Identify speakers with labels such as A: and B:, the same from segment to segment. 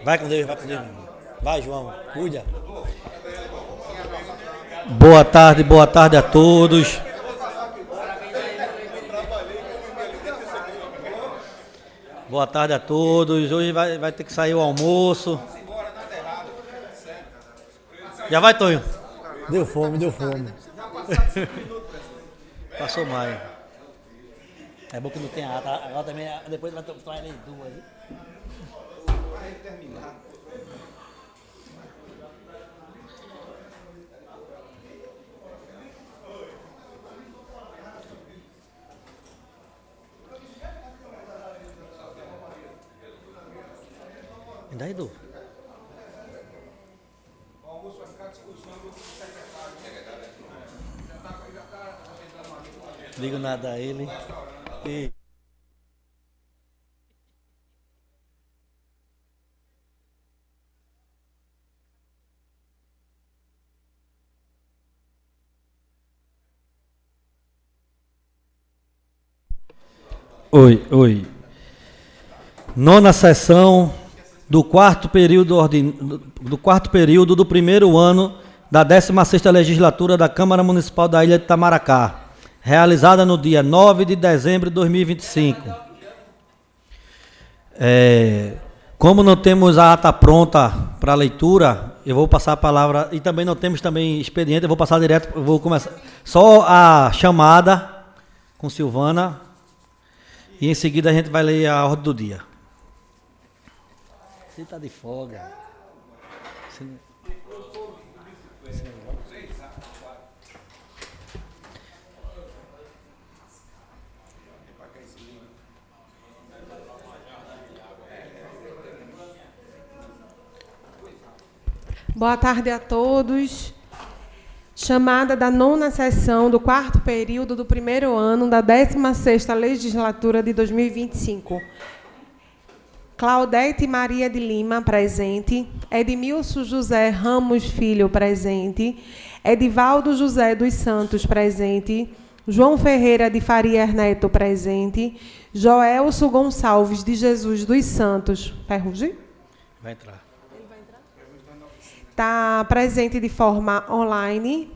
A: Vai com Deus, vai com Deus, meu irmão. Vai, João, cuida. Boa tarde a todos. Boa tarde a todos. Hoje vai ter que sair o almoço. Já vai, Tonho? Deu fome. Passou mais. É bom que não tem ata. Agora também, depois vai tomar ele duas. Vai terminar. Me dá, Edu. O almoço vai ficar à disposição do secretário. Digo nada a ele. E... Oi. Nona sessão do quarto período do primeiro ano da 16ª legislatura da Câmara Municipal da Ilha de Itamaracá, realizada no dia 9 de dezembro de 2025. Como não temos a ata pronta para leitura, eu vou passar a palavra, e também não temos expediente, eu vou passar direto, eu vou começar só a chamada com Silvana, e em seguida a gente vai ler a ordem do dia. Você está de folga.
B: Boa tarde a todos. Chamada da nona sessão do quarto período do primeiro ano da 16ª legislatura de 2025. Claudete Maria de Lima, presente. Edmilson José Ramos Filho, presente. Edivaldo José dos Santos, presente. João Ferreira de Faria Neto, presente. Joelso Gonçalves de Jesus dos Santos. Ferrugem?
A: Vai entrar.
B: Está presente de forma online.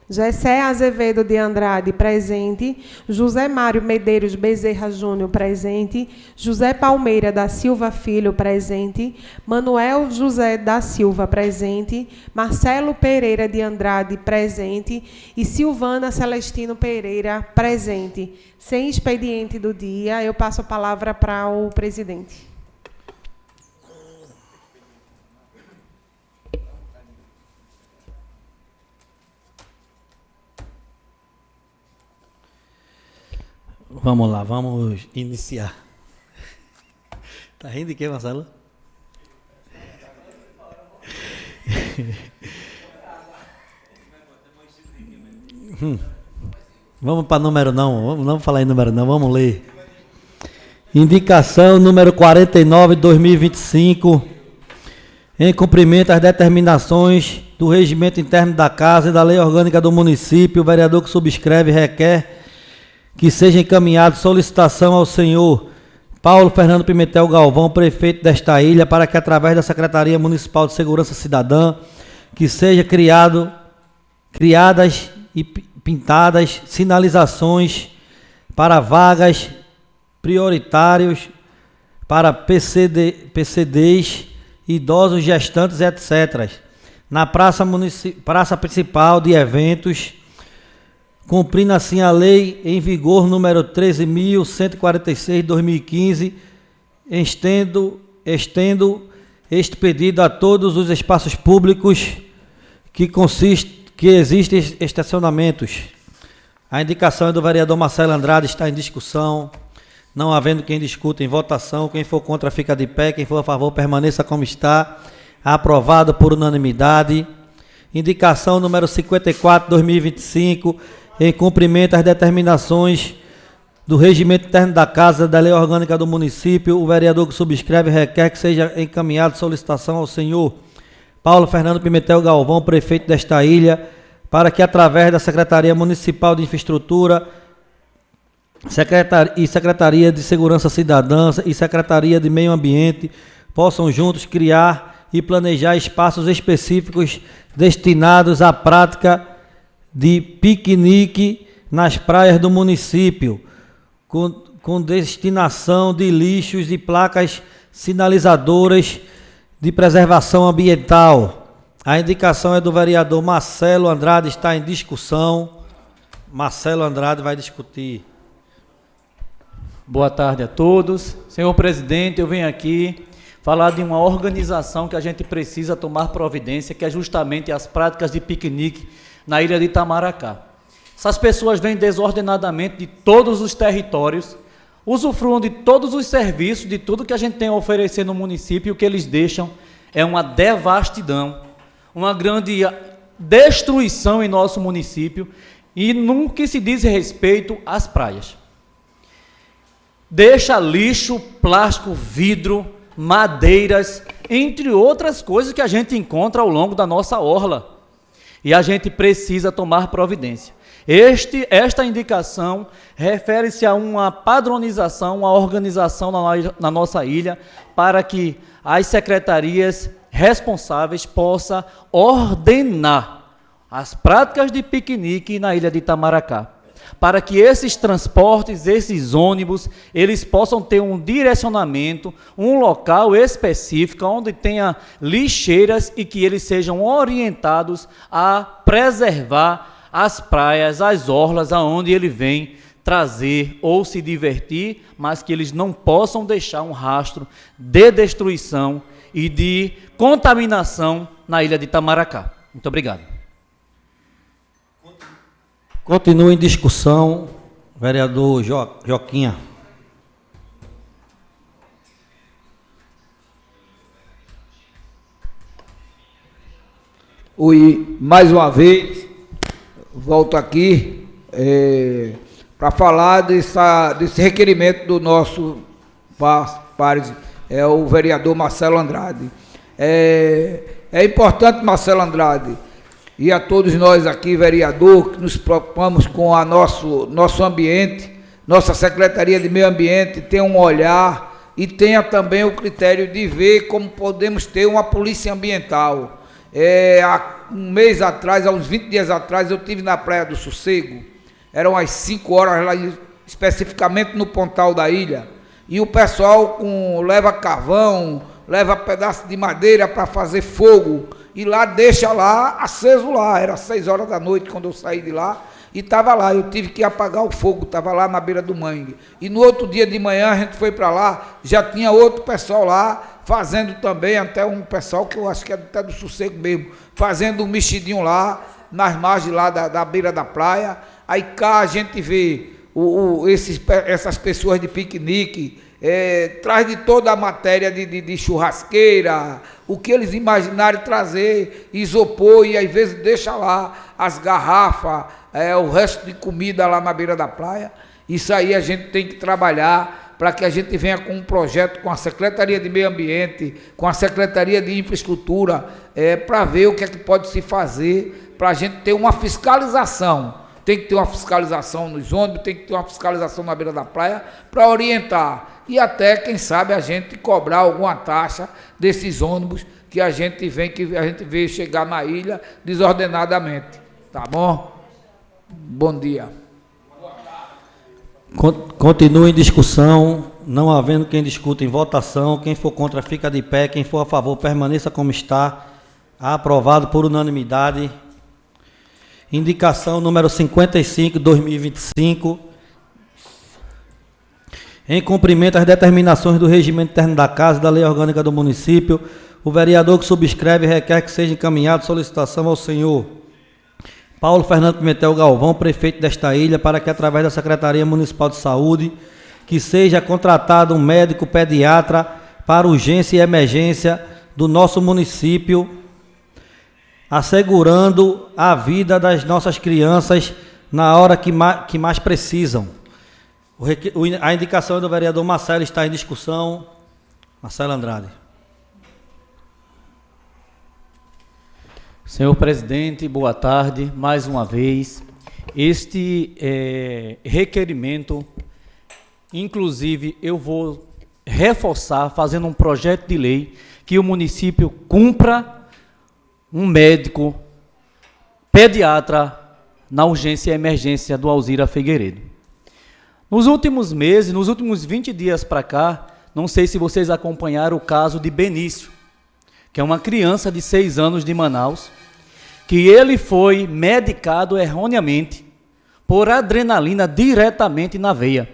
B: Gessé Azevedo de Andrade, presente. José Mário Medeiros Bezerra Júnior, presente. José Palmeira da Silva Filho, presente. Manuel José da Silva, presente. Marcelo Pereira de Andrade, presente. E Silvana Celestino Pereira, presente. Sem expediente do dia, eu passo a palavra para o presidente.
A: Vamos lá, vamos iniciar. Tá rindo de quê, Marcelo? Vamos para número não, vamos falar em número não, vamos ler. Indicação número 49 de 2025, em cumprimento às determinações do regimento interno da Casa e da Lei Orgânica do Município, o vereador que subscreve requer que seja encaminhado solicitação ao senhor Paulo Fernando Pimentel Galvão, prefeito desta ilha, para que, através da Secretaria Municipal de Segurança Cidadã, que seja criadas e pintadas sinalizações para vagas prioritários para PCDs, idosos, gestantes, etc., na praça principal de eventos, cumprindo assim a lei em vigor número 13.146 de 2015, estendo este pedido a todos os espaços públicos que existem estacionamentos. A indicação é do vereador Marcelo Andrade, está em discussão. Não havendo quem discuta, em votação. Quem for contra fica de pé, quem for a favor permaneça como está. Aprovado por unanimidade. Indicação número 54 de 2025, em cumprimento às determinações do regimento interno da Casa, da Lei Orgânica do Município, o vereador que subscreve requer que seja encaminhado solicitação ao senhor Paulo Fernando Pimentel Galvão, prefeito desta ilha, para que, através da Secretaria Municipal de Infraestrutura Secretaria de Segurança Cidadã e Secretaria de Meio Ambiente, possam juntos criar e planejar espaços específicos destinados à prática de piquenique nas praias do município, com destinação de lixos e placas sinalizadoras de preservação ambiental. A indicação é do vereador Marcelo Andrade, está em discussão. Marcelo Andrade vai discutir.
C: Boa tarde a todos. Senhor presidente, eu venho aqui falar de uma organização que a gente precisa tomar providência, que é justamente as práticas de piquenique na ilha de Itamaracá. Essas pessoas vêm desordenadamente de todos os territórios, usufruam de todos os serviços, de tudo que a gente tem a oferecer no município, e o que eles deixam é uma devastidão, uma grande destruição em nosso município, e no que se diz respeito às praias. Deixa lixo, plástico, vidro, madeiras, entre outras coisas que a gente encontra ao longo da nossa orla. E a gente precisa tomar providência. Esta indicação refere-se a uma padronização, uma organização na nossa ilha, para que as secretarias responsáveis possam ordenar as práticas de piquenique na ilha de Itamaracá, para que esses transportes, esses ônibus, eles possam ter um direcionamento, um local específico, onde tenha lixeiras e que eles sejam orientados a preservar as praias, as orlas, aonde ele vem trazer ou se divertir, mas que eles não possam deixar um rastro de destruição e de contaminação na ilha de Itamaracá. Muito obrigado.
A: Continua em discussão, vereador Joquinha.
D: Oi, mais uma vez, volto aqui para falar desse requerimento do nosso pares, o vereador Marcelo Andrade. É importante, Marcelo Andrade, e a todos nós aqui, vereador, que nos preocupamos com nosso ambiente, nossa Secretaria de Meio Ambiente, tenha um olhar e tenha também o critério de ver como podemos ter uma polícia ambiental. Há um mês atrás, há uns 20 dias atrás, eu estive na Praia do Sossego, eram às 5 horas, lá, especificamente no Pontal da ilha, e o pessoal leva carvão, leva pedaço de madeira para fazer fogo, e lá deixa lá, aceso lá, era 6 horas da noite quando eu saí de lá, e estava lá, eu tive que apagar o fogo, estava lá na beira do mangue. E no outro dia de manhã a gente foi para lá, já tinha outro pessoal lá, fazendo também, até um pessoal que eu acho que é até do Sossego mesmo, fazendo um mexidinho lá, nas margens lá da beira da praia. Aí cá a gente vê essas pessoas de piquenique, traz de toda a matéria de churrasqueira, o que eles imaginarem trazer, isopor, e às vezes deixa lá as garrafas, o resto de comida lá na beira da praia. Isso aí a gente tem que trabalhar para que a gente venha com um projeto com a Secretaria de Meio Ambiente, com a Secretaria de Infraestrutura, para ver o que é que pode se fazer, para a gente ter uma fiscalização. Tem que ter uma fiscalização nos ônibus, tem que ter uma fiscalização na beira da praia, para orientar. E até, quem sabe, a gente cobrar alguma taxa desses ônibus que a gente vê chegar na ilha desordenadamente. Tá bom? Bom dia.
A: Continua em discussão, não havendo quem discuta em votação. Quem for contra fica de pé, quem for a favor permaneça como está. Aprovado por unanimidade. Indicação número 55, 2025. Em cumprimento às determinações do regimento interno da Casa e da Lei Orgânica do Município, o vereador que subscreve requer que seja encaminhada solicitação ao senhor Paulo Fernando Pimentel Galvão, prefeito desta ilha, para que, através da Secretaria Municipal de Saúde, que seja contratado um médico pediatra para urgência e emergência do nosso município, assegurando a vida das nossas crianças na hora que mais precisam. A indicação do vereador Marcelo está em discussão. Marcelo Andrade.
C: Senhor presidente, boa tarde, mais uma vez. Este requerimento, inclusive, eu vou reforçar, fazendo um projeto de lei, que o município cumpra um médico pediatra na urgência e emergência do Alzira Figueiredo. Nos últimos meses, nos últimos 20 dias para cá, não sei se vocês acompanharam o caso de Benício, que é uma criança de 6 anos de Manaus, que ele foi medicado erroneamente por adrenalina diretamente na veia.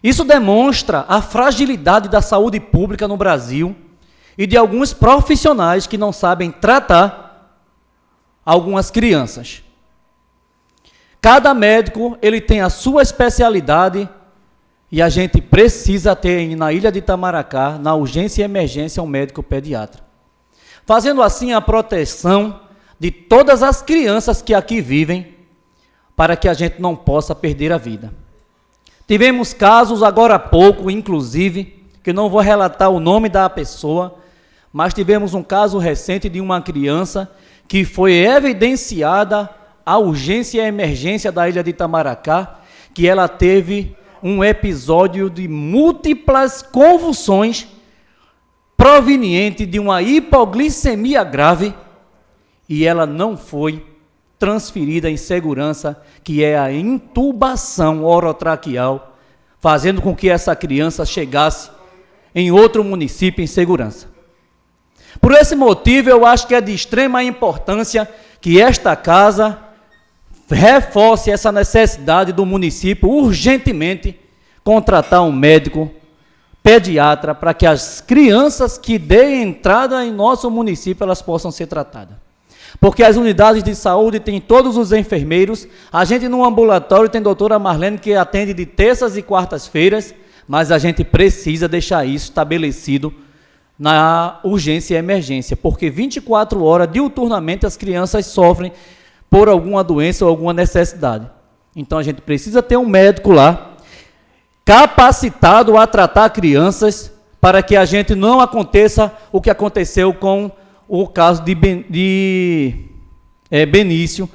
C: Isso demonstra a fragilidade da saúde pública no Brasil e de alguns profissionais que não sabem tratar algumas crianças. Cada médico, ele tem a sua especialidade e a gente precisa ter na ilha de Itamaracá, na urgência e emergência, um médico pediatra. Fazendo assim a proteção de todas as crianças que aqui vivem, para que a gente não possa perder a vida. Tivemos casos agora há pouco, inclusive, que não vou relatar o nome da pessoa, mas tivemos um caso recente de uma criança que foi evidenciada a urgência e a emergência da ilha de Itamaracá, que ela teve um episódio de múltiplas convulsões proveniente de uma hipoglicemia grave e ela não foi transferida em segurança, que é a intubação orotraqueal, fazendo com que essa criança chegasse em outro município em segurança. Por esse motivo, eu acho que é de extrema importância que esta casa reforce essa necessidade do município urgentemente contratar um médico pediatra para que as crianças que deem entrada em nosso município elas possam ser tratadas. Porque as unidades de saúde têm todos os enfermeiros, a gente no ambulatório tem a doutora Marlene que atende de terças e quartas-feiras, mas a gente precisa deixar isso estabelecido na urgência e emergência, porque 24 horas diuturnamente as crianças sofrem por alguma doença ou alguma necessidade. Então a gente precisa ter um médico lá, capacitado a tratar crianças, para que a gente não aconteça o que aconteceu com o caso de Benício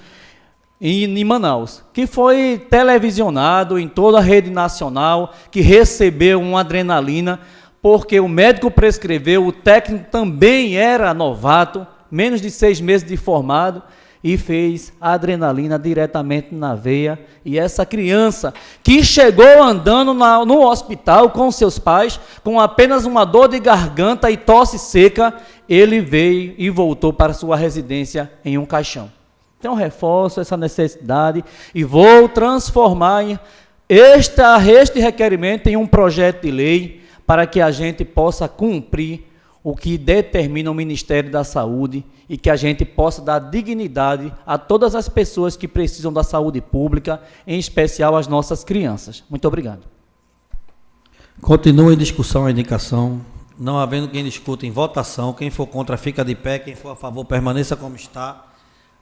C: em Manaus, que foi televisionado em toda a rede nacional, que recebeu uma adrenalina, porque o médico prescreveu, o técnico também era novato, menos de 6 meses de formado, e fez a adrenalina diretamente na veia, e essa criança que chegou andando no hospital com seus pais, com apenas uma dor de garganta e tosse seca, ele veio e voltou para sua residência em um caixão. Então reforço essa necessidade e vou transformar este requerimento em um projeto de lei para que a gente possa cumprir o que determina o Ministério da Saúde e que a gente possa dar dignidade a todas as pessoas que precisam da saúde pública, em especial as nossas crianças. Muito obrigado.
A: Continua em discussão a indicação. Não havendo quem discuta, em votação. Quem for contra fica de pé, quem for a favor permaneça como está.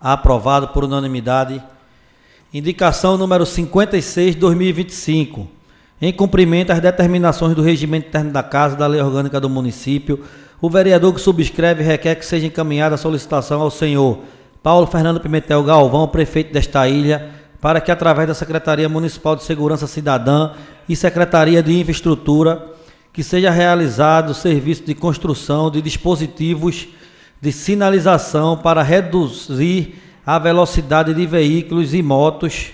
A: Aprovado por unanimidade. Indicação número 56/2025. Em cumprimento às determinações do Regimento Interno da Casa e da Lei Orgânica do Município, o vereador que subscreve requer que seja encaminhada a solicitação ao senhor Paulo Fernando Pimentel Galvão, prefeito desta ilha, para que, através da Secretaria Municipal de Segurança Cidadã e Secretaria de Infraestrutura, que seja realizado o serviço de construção de dispositivos de sinalização para reduzir a velocidade de veículos e motos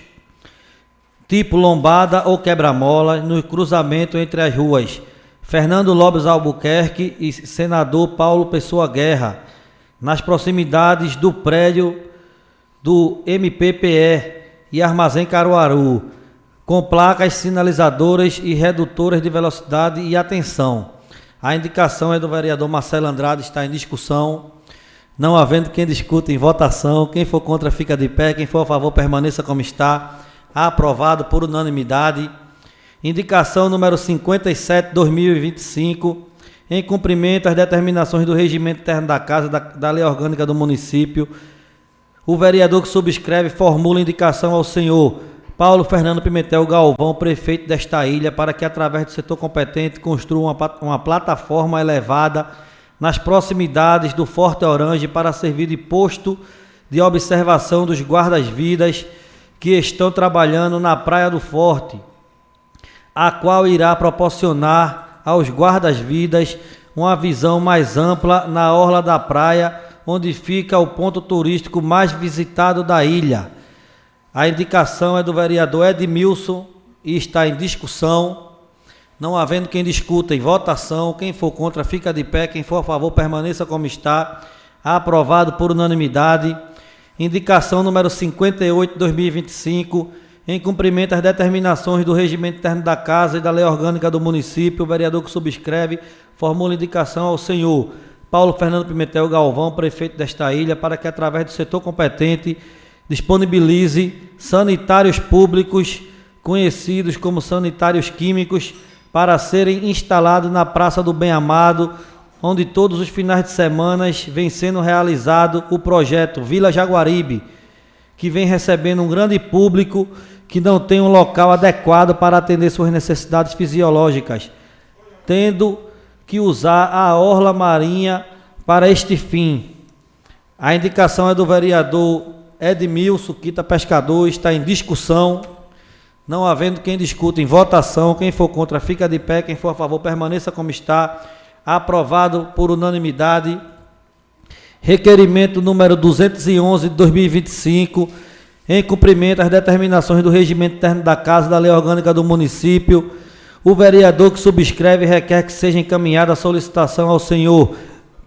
A: tipo lombada ou quebra-mola no cruzamento entre as ruas Fernando Lopes Albuquerque e Senador Paulo Pessoa Guerra, nas proximidades do prédio do MPPE e Armazém Caruaru, com placas sinalizadoras e redutoras de velocidade e atenção. A indicação é do vereador Marcelo Andrade, está em discussão. Não havendo quem discuta, em votação. Quem for contra fica de pé, quem for a favor permaneça como está. Aprovado por unanimidade. Indicação número 57/2025, em cumprimento às determinações do Regimento Interno da Casa e da Lei Orgânica do Município, o vereador que subscreve formula indicação ao senhor Paulo Fernando Pimentel Galvão, prefeito desta ilha, para que, através do setor competente, construa uma plataforma elevada nas proximidades do Forte Orange para servir de posto de observação dos guardas-vidas que estão trabalhando na Praia do Forte. a qual irá proporcionar aos guardas-vidas uma visão mais ampla na orla da praia, onde fica o ponto turístico mais visitado da ilha. A indicação é do vereador Edmilson e está em discussão. Não havendo quem discuta, em votação. Quem for contra, fica de pé. Quem for a favor, permaneça como está. Aprovado por unanimidade. Indicação número 58 de 2025. Em cumprimento às determinações do Regimento Interno da Casa e da Lei Orgânica do Município, o vereador que subscreve formula indicação ao senhor Paulo Fernando Pimentel Galvão, prefeito desta ilha, para que, através do setor competente, disponibilize sanitários públicos, conhecidos como sanitários químicos, para serem instalados na Praça do Bem Amado, onde todos os finais de semana vem sendo realizado o projeto Vila Jaguaribe, que vem recebendo um grande público que não tem um local adequado para atender suas necessidades fisiológicas, tendo que usar a orla marinha para este fim. A indicação é do vereador Edmilson Quita Pescador, está em discussão. Não havendo quem discuta, em votação. Quem for contra, fica de pé. Quem for a favor, permaneça como está. Aprovado por unanimidade. Requerimento número 211 de 2025, em cumprimento às determinações do Regimento Interno da Casa e da Lei Orgânica do Município, o vereador que subscreve requer que seja encaminhada a solicitação ao senhor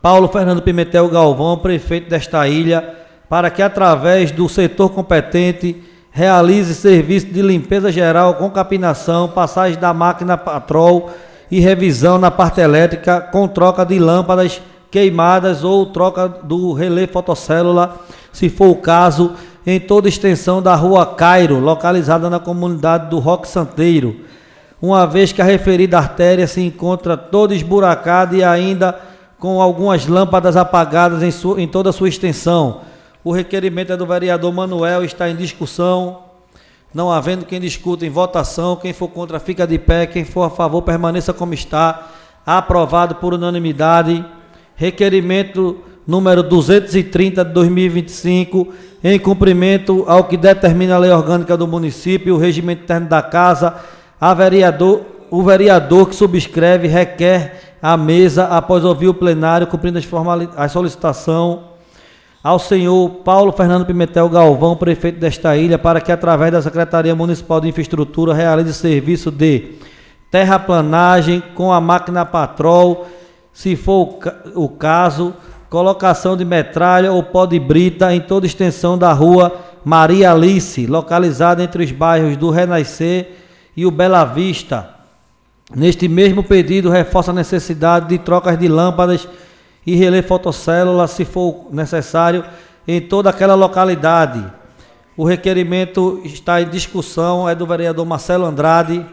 A: Paulo Fernando Pimentel Galvão, prefeito desta ilha, para que, através do setor competente, realize serviço de limpeza geral com capinação, passagem da máquina patrol e revisão na parte elétrica, com troca de lâmpadas queimadas ou troca do relé fotocélula, se for o caso, em toda a extensão da Rua Cairo, localizada na comunidade do Roque Santeiro, uma vez que a referida artéria se encontra toda esburacada e ainda com algumas lâmpadas apagadas em toda a sua extensão. O requerimento é do vereador Manuel, está em discussão. Não havendo quem discuta, em votação. Quem for contra, fica de pé. Quem for a favor, permaneça como está. Aprovado por unanimidade. Requerimento número 230 de 2025, em cumprimento ao que determina a Lei Orgânica do Município, o Regimento Interno da Casa, o vereador que subscreve requer a mesa, após ouvir o plenário, cumprindo a solicitação ao senhor Paulo Fernando Pimentel Galvão, prefeito desta ilha, para que, através da Secretaria Municipal de Infraestrutura, realize serviço de terraplanagem com a máquina patrol, se for o caso, colocação de metralha ou pó de brita em toda a extensão da Rua Maria Alice, localizada entre os bairros do Renascer e o Bela Vista. Neste mesmo pedido, reforça a necessidade de trocas de lâmpadas e relé fotocélula, se for necessário, em toda aquela localidade. O requerimento está em discussão, é do vereador Marcelo Andrade.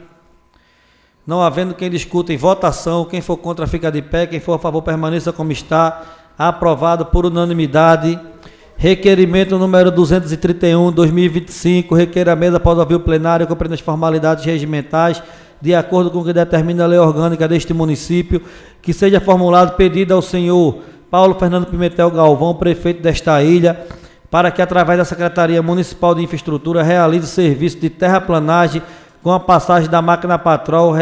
A: Não havendo quem discuta, em votação. Quem for contra, fica de pé. Quem for a favor, permaneça como está. Aprovado por unanimidade. Requerimento número 231, 2025, requer a mesa após ouvir o plenário, cumprindo as formalidades regimentais, de acordo com o que determina a lei orgânica deste município, que seja formulado pedido ao senhor Paulo Fernando Pimentel Galvão, prefeito desta ilha, para que, através da Secretaria Municipal de Infraestrutura, realize serviço de terraplanagem com a passagem da máquina patrol,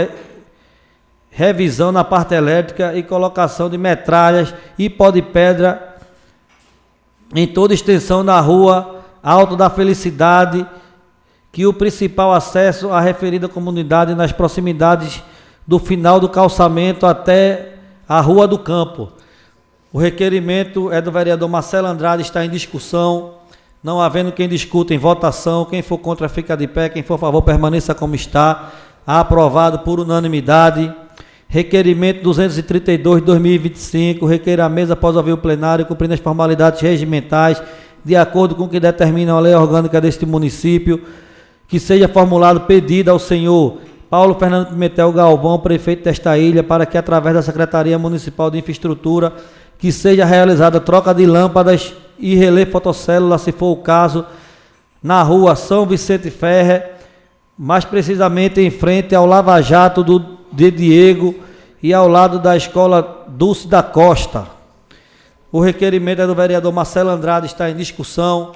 A: revisão na parte elétrica e colocação de metralhas e pó de pedra em toda a extensão da Rua Alto da Felicidade, que o principal acesso à referida comunidade nas proximidades do final do calçamento até a Rua do Campo. O requerimento é do vereador Marcelo Andrade, está em discussão. Não havendo quem discuta, em votação. Quem for contra, fica de pé. Quem for a favor, permaneça como está. Aprovado por unanimidade. Requerimento 232 de 2025, requer a mesa após ouvir o plenário, cumprindo as formalidades regimentais, de acordo com o que determina a lei orgânica deste município, que seja formulado pedido ao senhor Paulo Fernando Pimentel Galvão, prefeito desta ilha, para que, através da Secretaria Municipal de Infraestrutura, que seja realizada troca de lâmpadas e relé fotocélula, se for o caso, na Rua São Vicente Ferrer, mais precisamente em frente ao Lava Jato de Diego e ao lado da Escola Dulce da Costa. O requerimento é do vereador Marcelo Andrade, está em discussão.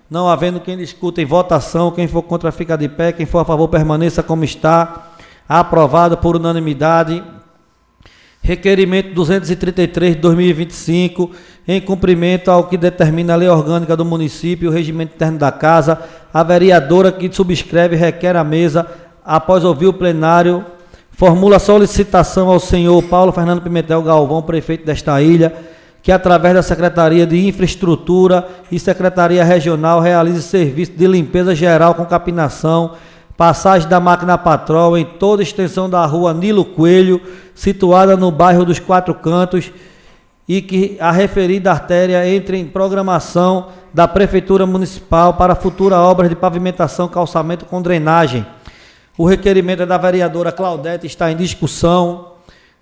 A: Não havendo quem discuta, em votação. Quem for contra, fica de pé. Quem for a favor, permaneça como está. Aprovado por unanimidade. Requerimento 233 de 2025, em cumprimento ao que determina a lei orgânica do município e o regimento interno da casa, a vereadora que subscreve requer à mesa, após ouvir o plenário, formula solicitação ao senhor Paulo Fernando Pimentel Galvão, prefeito desta ilha, que através da Secretaria de Infraestrutura e Secretaria Regional realize serviço de limpeza geral com capinação, passagem da máquina patrol em toda a extensão da rua Nilo Coelho, situada no bairro dos Quatro Cantos, e que a referida artéria entre em programação da Prefeitura Municipal para futura obras de pavimentação, calçamento com drenagem. O requerimento é da vereadora Claudete, está em discussão.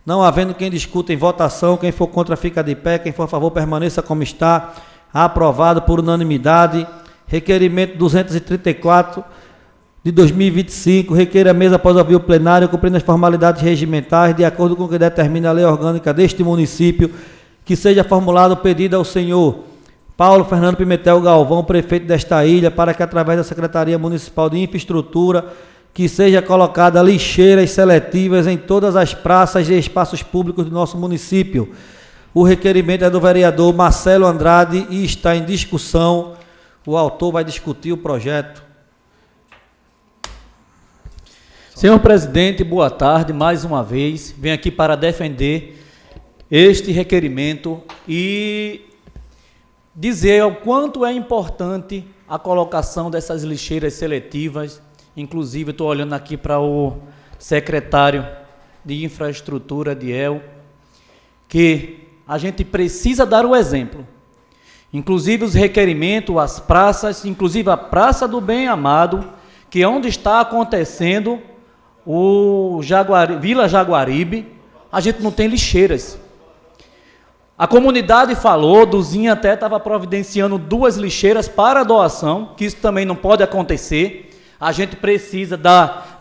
A: Não havendo quem discuta em votação, quem for contra fica de pé, quem for a favor permaneça como está. Aprovado por unanimidade. Requerimento 234 de 2025, requer a mesa após ouvir o plenário, cumprindo as formalidades regimentais, de acordo com o que determina a lei orgânica deste município, que seja formulado o pedido ao senhor Paulo Fernando Pimentel Galvão, prefeito desta ilha, para que através da Secretaria Municipal de Infraestrutura, que seja colocada lixeiras seletivas em todas as praças e espaços públicos do nosso município. O requerimento é do vereador Marcelo Andrade e está em discussão. O autor vai discutir o projeto.
C: Senhor presidente, boa tarde, mais uma vez. Venho aqui para defender este requerimento e dizer o quanto é importante a colocação dessas lixeiras seletivas. Inclusive, estou olhando aqui para o secretário de Infraestrutura, Diel, que a gente precisa dar o exemplo. Inclusive, os requerimentos, as praças, inclusive a Praça do Bem Amado, que é onde está acontecendo o Vila Jaguaribe, a gente não tem lixeiras. A comunidade falou, Duzinha até estava providenciando 2 lixeiras para doação, que isso também não pode acontecer. A gente precisa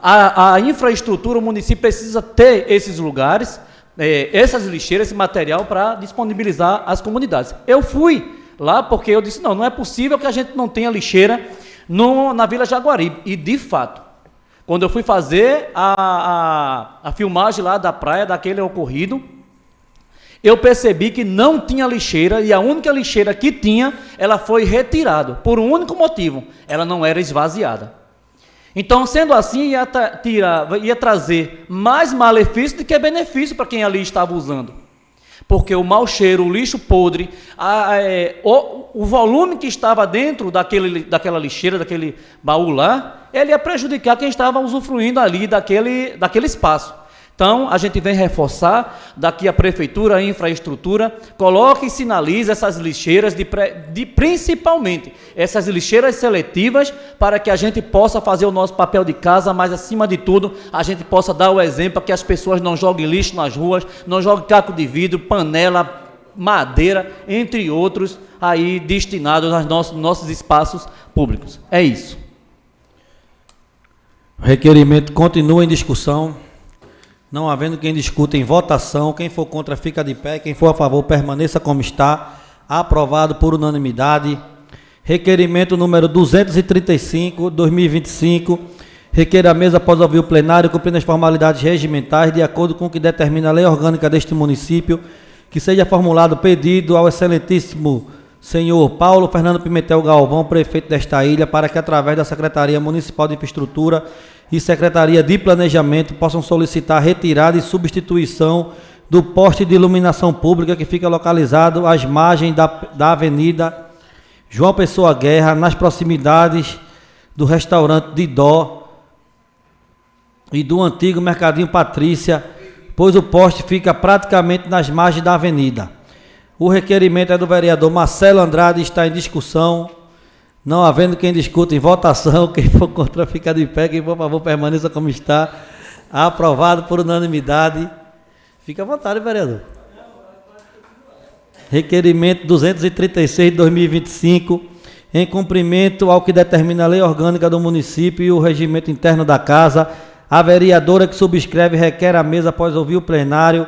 C: a infraestrutura, o município precisa ter esses lugares, essas lixeiras, esse material para disponibilizar às comunidades. Eu fui lá porque eu disse, não é possível que a gente não tenha lixeira na Vila Jaguaribe. E, de fato, quando eu fui fazer a filmagem lá da praia, daquele ocorrido, eu percebi que não tinha lixeira, e a única lixeira que tinha, ela foi retirada, por um único motivo, ela não era esvaziada. Então, sendo assim, ia trazer mais malefício do que benefício para quem ali estava usando. Porque o mau cheiro, o lixo podre, o volume que estava dentro daquela lixeira, daquele baú lá, ele ia prejudicar quem estava usufruindo ali daquele espaço. Então, a gente vem reforçar, daqui a Prefeitura, a Infraestrutura, coloque e sinalize essas lixeiras, principalmente essas lixeiras seletivas, para que a gente possa fazer o nosso papel de casa, mas, acima de tudo, a gente possa dar o exemplo para que as pessoas não joguem lixo nas ruas, não joguem caco de vidro, panela, madeira, entre outros, aí destinados aos nossos espaços públicos. É isso.
A: O requerimento continua em discussão. Não havendo quem discuta em votação, quem for contra fica de pé, quem for a favor permaneça como está. Aprovado por unanimidade. Requerimento número 235, 2025. Requer a mesa após ouvir o plenário, cumprindo as formalidades regimentais, de acordo com o que determina a lei orgânica deste município, que seja formulado pedido ao excelentíssimo senhor Paulo Fernando Pimentel Galvão, prefeito desta ilha, para que através da Secretaria Municipal de Infraestrutura e Secretaria de Planejamento possam solicitar retirada e substituição do poste de iluminação pública que fica localizado às margens da Avenida João Pessoa Guerra, nas proximidades do restaurante Didó e do antigo Mercadinho Patrícia, pois o poste fica praticamente nas margens da avenida. O requerimento é do vereador Marcelo Andrade e está em discussão. Não havendo quem discuta em votação, quem for contra fica de pé, quem for a favor permaneça como está. Aprovado por unanimidade. Fique à vontade, vereador. Requerimento 236 de 2025, em cumprimento ao que determina a lei orgânica do município e o regimento interno da casa, a vereadora que subscreve requer à mesa após ouvir o plenário,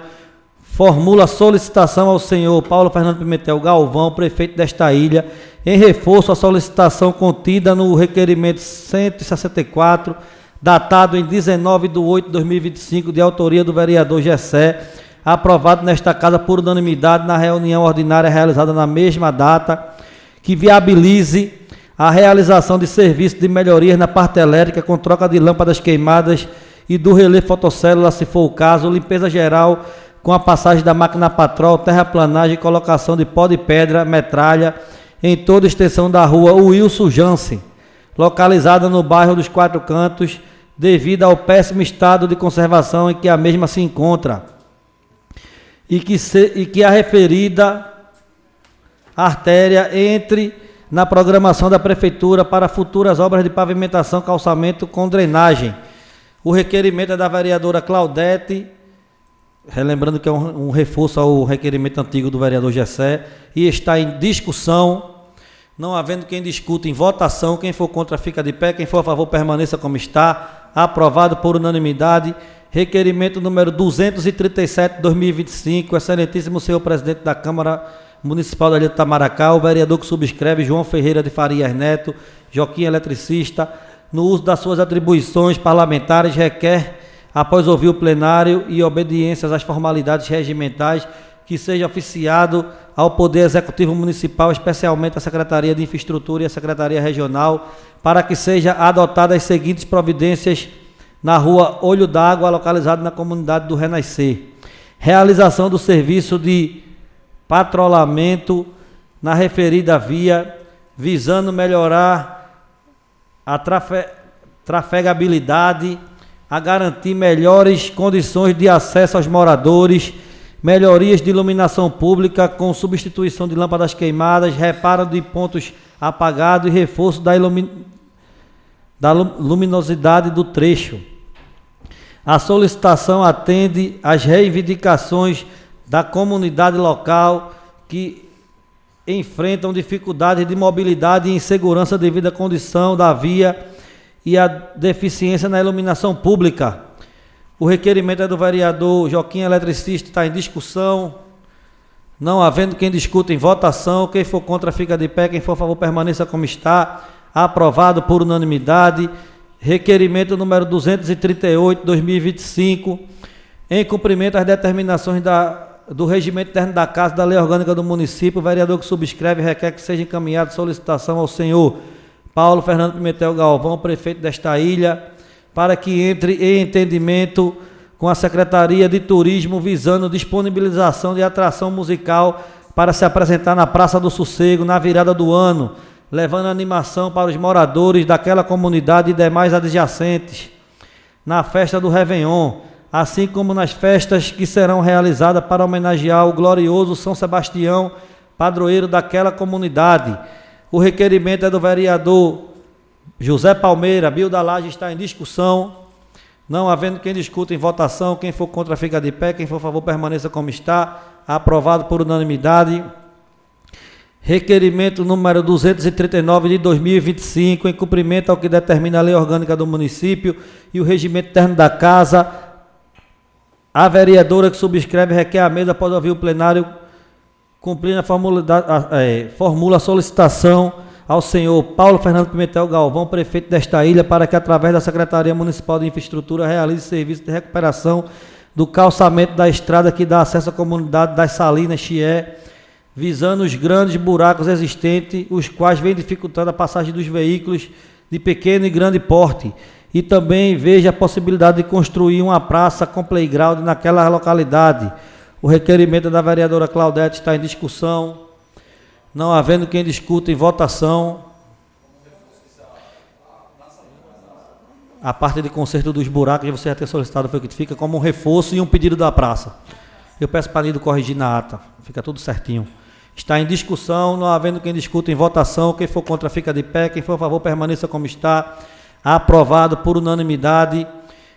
A: formula solicitação ao senhor Paulo Fernando Pimentel Galvão, prefeito desta ilha, em reforço à solicitação contida no requerimento 164 datado em 19/8/2025, de autoria do vereador Gessé, aprovado nesta casa por unanimidade na reunião ordinária realizada na mesma data, que viabilize a realização de serviços de melhorias na parte elétrica com troca de lâmpadas queimadas e do relé fotoccélula, se for o caso, limpeza geral com a passagem da máquina patrol, terraplanagem e colocação de pó de pedra, metralha, em toda a extensão da rua Wilson Jansen, localizada no bairro dos Quatro Cantos, devido ao péssimo estado de conservação em que a mesma se encontra, e que a referida artéria entre na programação da Prefeitura para futuras obras de pavimentação, calçamento com drenagem. O requerimento é da vereadora Claudete, relembrando que é um reforço ao requerimento antigo do vereador Gessé, e está em discussão. Não havendo quem discuta, em votação. Quem for contra fica de pé, quem for a favor permaneça como está. Aprovado por unanimidade. Requerimento número 237/2025, excelentíssimo senhor presidente da Câmara Municipal da Ilha de Itamaracá, o vereador que subscreve, João Ferreira de Farias Neto, Joaquim eletricista, no uso das suas atribuições parlamentares, requer, após ouvir o plenário e obediências às formalidades regimentais, que seja oficiado ao Poder Executivo Municipal, especialmente à Secretaria de Infraestrutura e à Secretaria Regional, para que seja adotadas as seguintes providências na rua Olho d'Água, localizado na comunidade do Renascer. Realização do serviço de patrulhamento na referida via, visando melhorar a trafegabilidade, a garantir melhores condições de acesso aos moradores, melhorias de iluminação pública com substituição de lâmpadas queimadas, reparo de pontos apagados e reforço da luminosidade do trecho. A solicitação atende às reivindicações da comunidade local que enfrentam dificuldades de mobilidade e insegurança devido à condição da via e à deficiência na iluminação pública. O requerimento é do vereador Joaquim eletricista, está em discussão. Não havendo quem discuta, em votação. Quem for contra fica de pé, quem for a favor permaneça como está. Aprovado por unanimidade. Requerimento número 238/2025, em cumprimento às determinações do regimento interno da Casa, da Lei Orgânica do Município, o vereador que subscreve requer que seja encaminhada solicitação ao senhor Paulo Fernando Pimentel Galvão, prefeito desta ilha, para que entre em entendimento com a Secretaria de Turismo, visando disponibilização de atração musical para se apresentar na Praça do Sossego na virada do ano, levando animação para os moradores daquela comunidade e demais adjacentes, na festa do Réveillon, assim como nas festas que serão realizadas para homenagear o glorioso São Sebastião, padroeiro daquela comunidade. O requerimento é do vereador José Palmeira. Bio da Laje está em discussão. Não havendo quem discuta, em votação. Quem for contra fica de pé, quem for a favor permaneça como está. Aprovado por unanimidade. Requerimento número 239/2025, em cumprimento ao que determina a Lei Orgânica do Município e o regimento interno da Casa. A vereadora que subscreve requer à mesa, após ouvir o plenário, cumprindo formula a solicitação ao senhor Paulo Fernando Pimentel Galvão, prefeito desta ilha, para que, através da Secretaria Municipal de Infraestrutura, realize serviço de recuperação do calçamento da estrada que dá acesso à comunidade das Salinas, Chié, visando os grandes buracos existentes, os quais vêm dificultando a passagem dos veículos de pequeno e grande porte. E também veja a possibilidade de construir uma praça com playground naquela localidade. O requerimento da vereadora Claudete está em discussão. Não havendo quem discuta, em votação. A parte de conserto dos buracos que você já ter solicitado foi o que fica como um reforço e um pedido da praça. Eu peço para Nido corrigir na ata. Fica tudo certinho. Está em discussão. Não havendo quem discuta, em votação. Quem for contra fica de pé. Quem for a favor permaneça como está. Aprovado por unanimidade.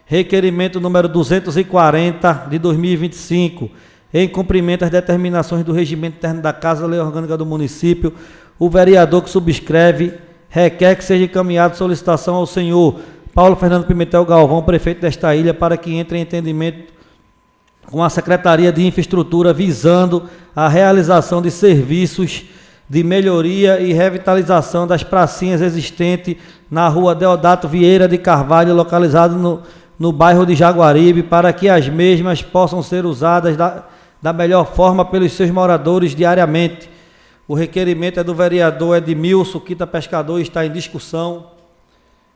A: Requerimento número 240/2025, em cumprimento às determinações do regimento interno da Casa, da Lei Orgânica do Município, o vereador que subscreve requer que seja encaminhada solicitação ao senhor Paulo Fernando Pimentel Galvão, prefeito desta ilha, para que entre em entendimento com a Secretaria de Infraestrutura, visando a realização de serviços de melhoria e revitalização das pracinhas existentes na rua Deodato Vieira de Carvalho, localizado no bairro de Jaguaribe, para que as mesmas possam ser usadas da melhor forma pelos seus moradores diariamente. O requerimento é do vereador Edmilson Quita Pescador e está em discussão.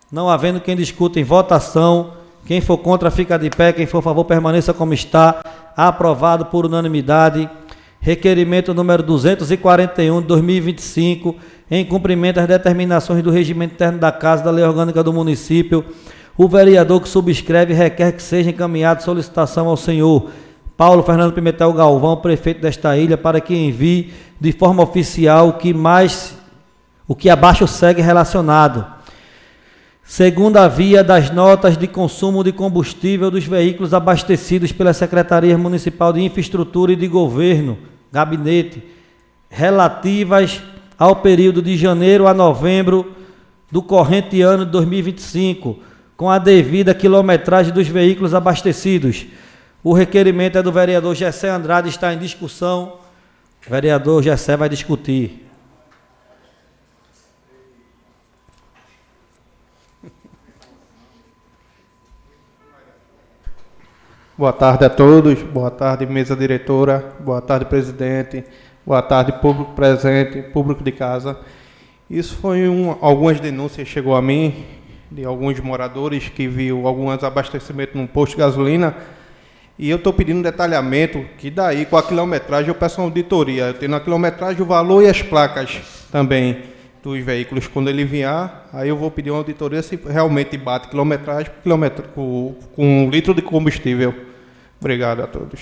A: Não havendo quem discuta, em votação. Quem for contra fica de pé, quem for a favor permaneça como está. Aprovado por unanimidade. Requerimento número 241 de 2025, em cumprimento às determinações do regimento interno da Casa da Lei Orgânica do Município. O vereador que subscreve requer que seja encaminhada solicitação ao senhor Paulo Fernando Pimentel Galvão, prefeito desta ilha, para que envie de forma oficial o que abaixo segue relacionado. Segunda via das notas de consumo de combustível dos veículos abastecidos pela Secretaria Municipal de Infraestrutura e de Governo, Gabinete, relativas ao período de janeiro a novembro do corrente ano de 2025, com a devida quilometragem dos veículos abastecidos. O requerimento é do vereador Gessé Andrade, está em discussão. O vereador Gessé vai discutir.
E: Boa tarde a todos, boa tarde mesa diretora, boa tarde presidente, boa tarde público presente, público de casa. Isso foi algumas denúncias que chegou a mim, de alguns moradores que viu alguns abastecimentos num posto de gasolina, e eu estou pedindo um detalhamento, que daí com a quilometragem eu peço uma auditoria, eu tenho a quilometragem, o valor e as placas também dos veículos. Quando ele vier, aí eu vou pedir uma auditoria se realmente bate quilometragem com 1 litro de combustível. Obrigado a todos.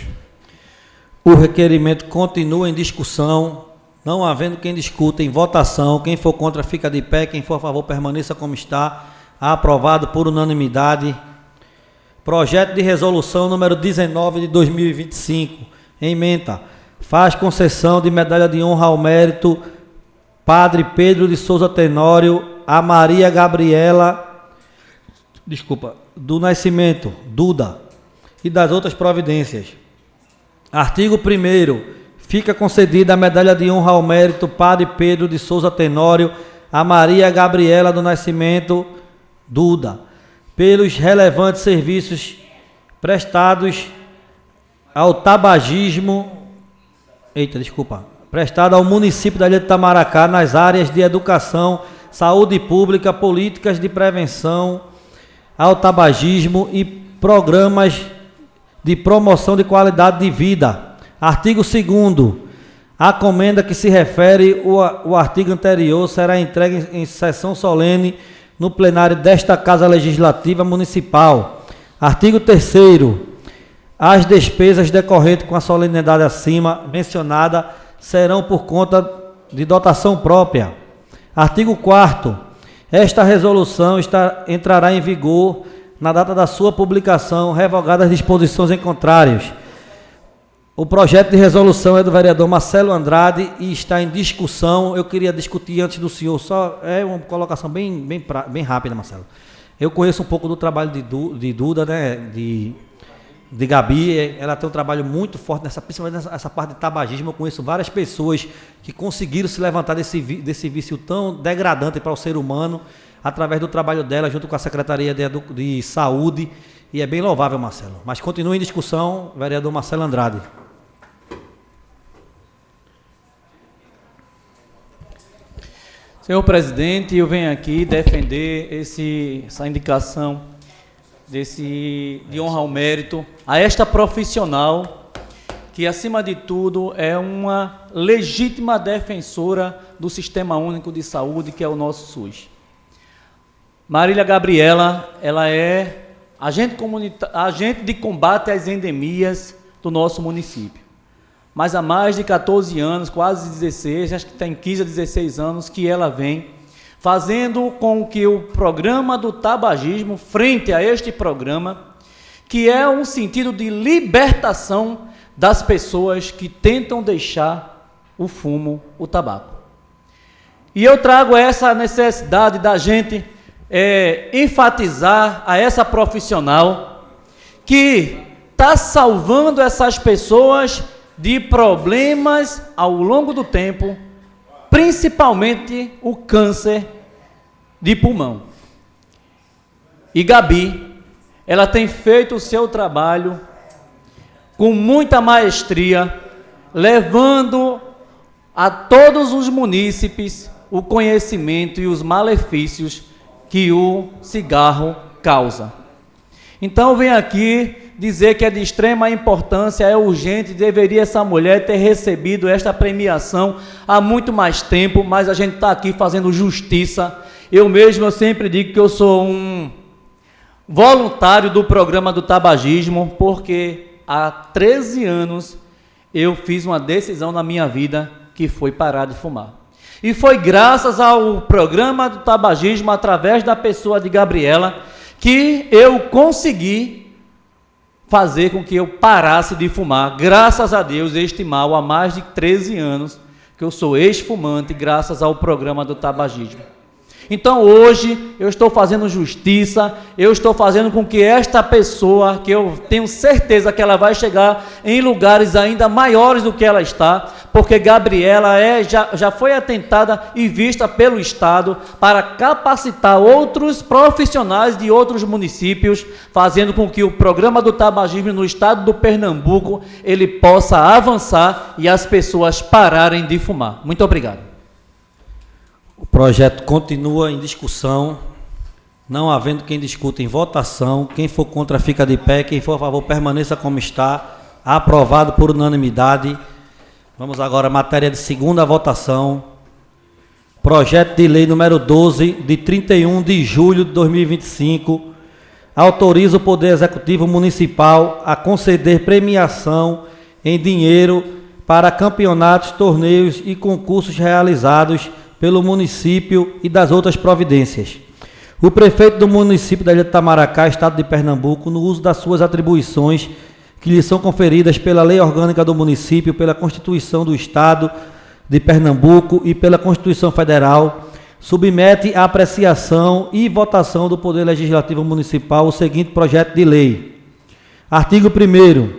A: O requerimento continua em discussão, não havendo quem discuta, em votação. Quem for contra fica de pé, quem for a favor permaneça como está. Aprovado por unanimidade. Projeto de resolução número 19 de 2025. Ementa. Faz concessão de medalha de honra ao mérito Padre Pedro de Souza Tenório a Maria Gabriela, do Nascimento, Duda, e das outras providências. Artigo 1º. Fica concedida a medalha de honra ao mérito Padre Pedro de Souza Tenório a Maria Gabriela do Nascimento, Duda, pelos relevantes serviços prestados ao tabagismo, prestado ao município da Ilha de Itamaracá nas áreas de educação, saúde pública, políticas de prevenção ao tabagismo e programas de promoção de qualidade de vida. Artigo 2º. A comenda que se refere o artigo anterior será entregue em sessão solene no plenário desta Casa Legislativa Municipal. Artigo 3º. As despesas decorrentes com a solenidade acima mencionada serão por conta de dotação própria. Artigo 4º. Esta resolução entrará em vigor na data da sua publicação, revogadas as disposições em contrários. O projeto de resolução é do vereador Marcelo Andrade e está em discussão. Eu queria discutir antes do senhor, só é uma colocação bem rápida, Marcelo. Eu conheço um pouco do trabalho de Duda, né, de Gabi. Ela tem um trabalho muito forte, principalmente nessa parte de tabagismo. Eu conheço várias pessoas que conseguiram se levantar desse vício tão degradante para o ser humano, através do trabalho dela, junto com a Secretaria de Saúde, e é bem louvável, Marcelo. Mas continua em discussão, vereador Marcelo Andrade.
C: Senhor presidente, eu venho aqui defender essa indicação de honra ao mérito a esta profissional que, acima de tudo, é uma legítima defensora do Sistema Único de Saúde, que é o nosso SUS. Marília Gabriela, ela é agente de combate às endemias do nosso município. Mas há mais de 14 anos, quase 16, acho que tem 15 a 16 anos, que ela vem fazendo com que o programa do tabagismo, frente a este programa, que é um sentido de libertação das pessoas que tentam deixar o fumo, o tabaco. E eu trago essa necessidade da gente enfatizar a essa profissional que está salvando essas pessoas de problemas ao longo do tempo principalmente o câncer de pulmão. E Gabi, ela tem feito o seu trabalho com muita maestria, levando a todos os munícipes o conhecimento e os malefícios que o cigarro causa. Então eu venho aqui dizer que é de extrema importância, é urgente, deveria essa mulher ter recebido esta premiação há muito mais tempo, mas a gente está aqui fazendo justiça. Eu mesmo, eu sempre digo que eu sou um voluntário do programa do tabagismo, porque há 13 anos eu fiz uma decisão na minha vida que foi parar de fumar. E foi graças ao programa do tabagismo, através da pessoa de Gabriela, que eu consegui fazer com que eu parasse de fumar. Graças a Deus, este mal há mais de 13 anos que eu sou ex-fumante, graças ao programa do tabagismo. Então hoje eu estou fazendo justiça, eu estou fazendo com que esta pessoa, que eu tenho certeza que ela vai chegar em lugares ainda maiores do que ela está, porque Gabriela já foi atentada e vista pelo Estado para capacitar outros profissionais de outros municípios, fazendo com que o programa do tabagismo no estado do Pernambuco ele possa avançar e as pessoas pararem de fumar. Muito obrigado.
A: O projeto continua em discussão, não havendo quem discuta em votação. Quem for contra fica de pé, quem for a favor permaneça como está. Aprovado por unanimidade. Vamos agora à matéria de segunda votação. Projeto de lei número 12, de 31 de julho de 2025, autoriza o Poder Executivo Municipal a conceder premiação em dinheiro para campeonatos, torneios e concursos realizados pelo município e das outras providências. O prefeito do município da Ilha de Itamaracá, estado de Pernambuco, no uso das suas atribuições que lhe são conferidas pela Lei Orgânica do Município, pela Constituição do Estado de Pernambuco e pela Constituição Federal, submete à apreciação e votação do Poder Legislativo Municipal o seguinte projeto de lei. Artigo 1º.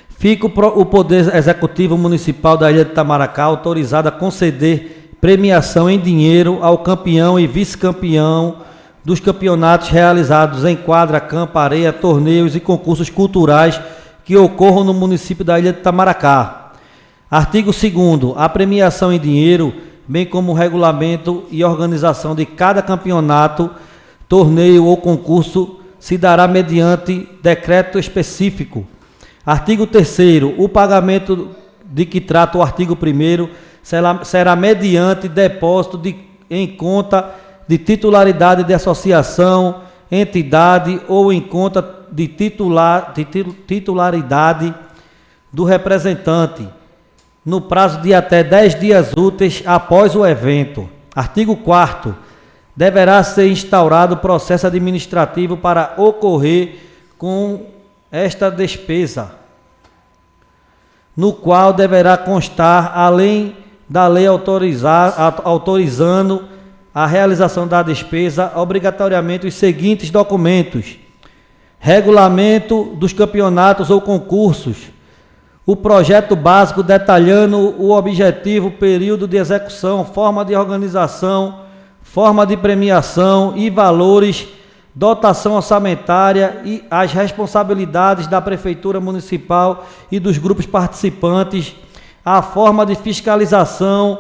A: Fica o Poder Executivo Municipal da Ilha de Itamaracá autorizado a conceder premiação em dinheiro ao campeão e vice-campeão dos campeonatos realizados em quadra, campo, areia, torneios e concursos culturais que ocorram no município da Ilha de Itamaracá. Artigo 2º. A premiação em dinheiro, bem como o regulamento e organização de cada campeonato, torneio ou concurso, se dará mediante decreto específico. Artigo 3º. O pagamento de que trata o artigo 1º será mediante depósito em conta de titularidade de associação, entidade ou em conta de titularidade do representante, no prazo de até 10 dias úteis após o evento. Artigo 4º. Deverá ser instaurado processo administrativo para ocorrer com esta despesa, no qual deverá constar, além da lei autorizando a realização da despesa, obrigatoriamente os seguintes documentos: regulamento dos campeonatos ou concursos, o projeto básico detalhando o objetivo, período de execução, forma de organização, forma de premiação e valores, dotação orçamentária e as responsabilidades da Prefeitura Municipal e dos grupos participantes, a forma de fiscalização,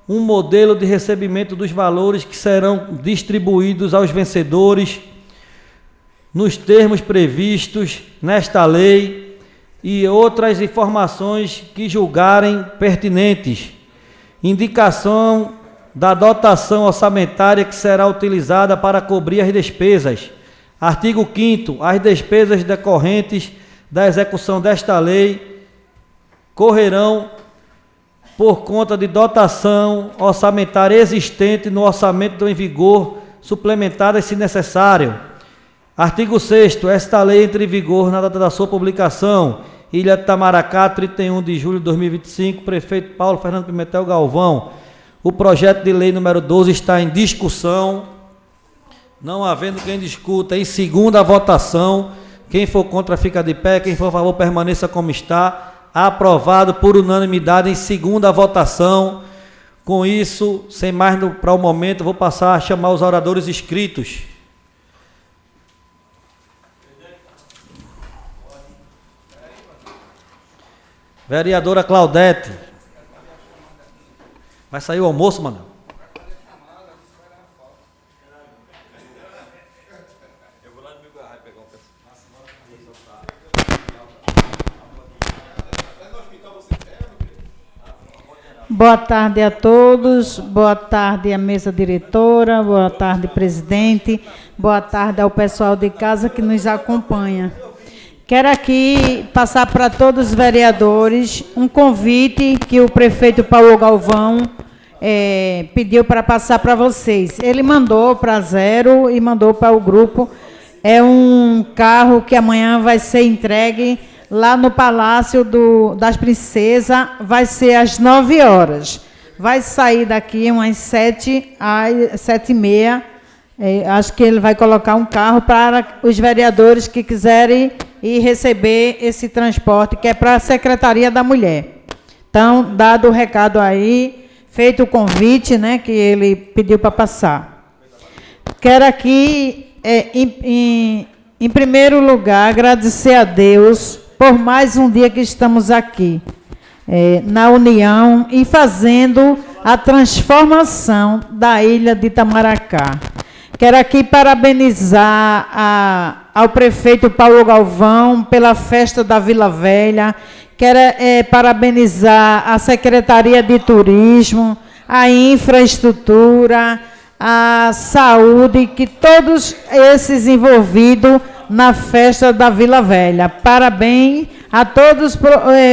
A: um modelo de recebimento dos valores que serão distribuídos aos vencedores, nos termos previstos nesta lei e outras informações que julgarem pertinentes. Indicação da dotação orçamentária que será utilizada para cobrir as despesas. Artigo 5º. As despesas decorrentes da execução desta lei correrão por conta de dotação orçamentária existente no orçamento em vigor, suplementadas se necessário. Artigo 6º. Esta lei entra em vigor na data da sua publicação. Ilha de Itamaracá, 31 de julho de 2025, prefeito Paulo Fernando Pimentel Galvão. O projeto de lei número 12 está em discussão, não havendo quem discuta. Em segunda votação, quem for contra fica de pé, quem for a favor permaneça como está. Aprovado por unanimidade em segunda votação, Com isso, sem mais para o momento, vou passar a chamar os oradores inscritos. Vereadora Claudete. Vai sair o almoço, mano?
F: Boa tarde a todos, boa tarde à mesa diretora, boa tarde, presidente, boa tarde ao pessoal de casa que nos acompanha. Quero aqui passar para todos os vereadores um convite que o prefeito Paulo Galvão pediu para passar para vocês. Ele mandou para Zero e mandou para o grupo. É um carro que amanhã vai ser entregue lá no Palácio das Princesas, vai ser às 9 horas. Vai sair daqui umas 7 às 7h30. Acho que ele vai colocar um carro para os vereadores que quiserem ir receber esse transporte, que é para a Secretaria da Mulher. Então, dado o recado aí, feito o convite, né, que ele pediu para passar. Quero aqui, em primeiro lugar, agradecer a Deus por mais um dia que estamos aqui, na união e fazendo a transformação da ilha de Itamaracá. Quero aqui parabenizar ao prefeito Paulo Galvão pela festa da Vila Velha. Quero parabenizar a Secretaria de Turismo, a Infraestrutura, a Saúde, que todos esses envolvidos na festa da Vila Velha. Parabéns a todos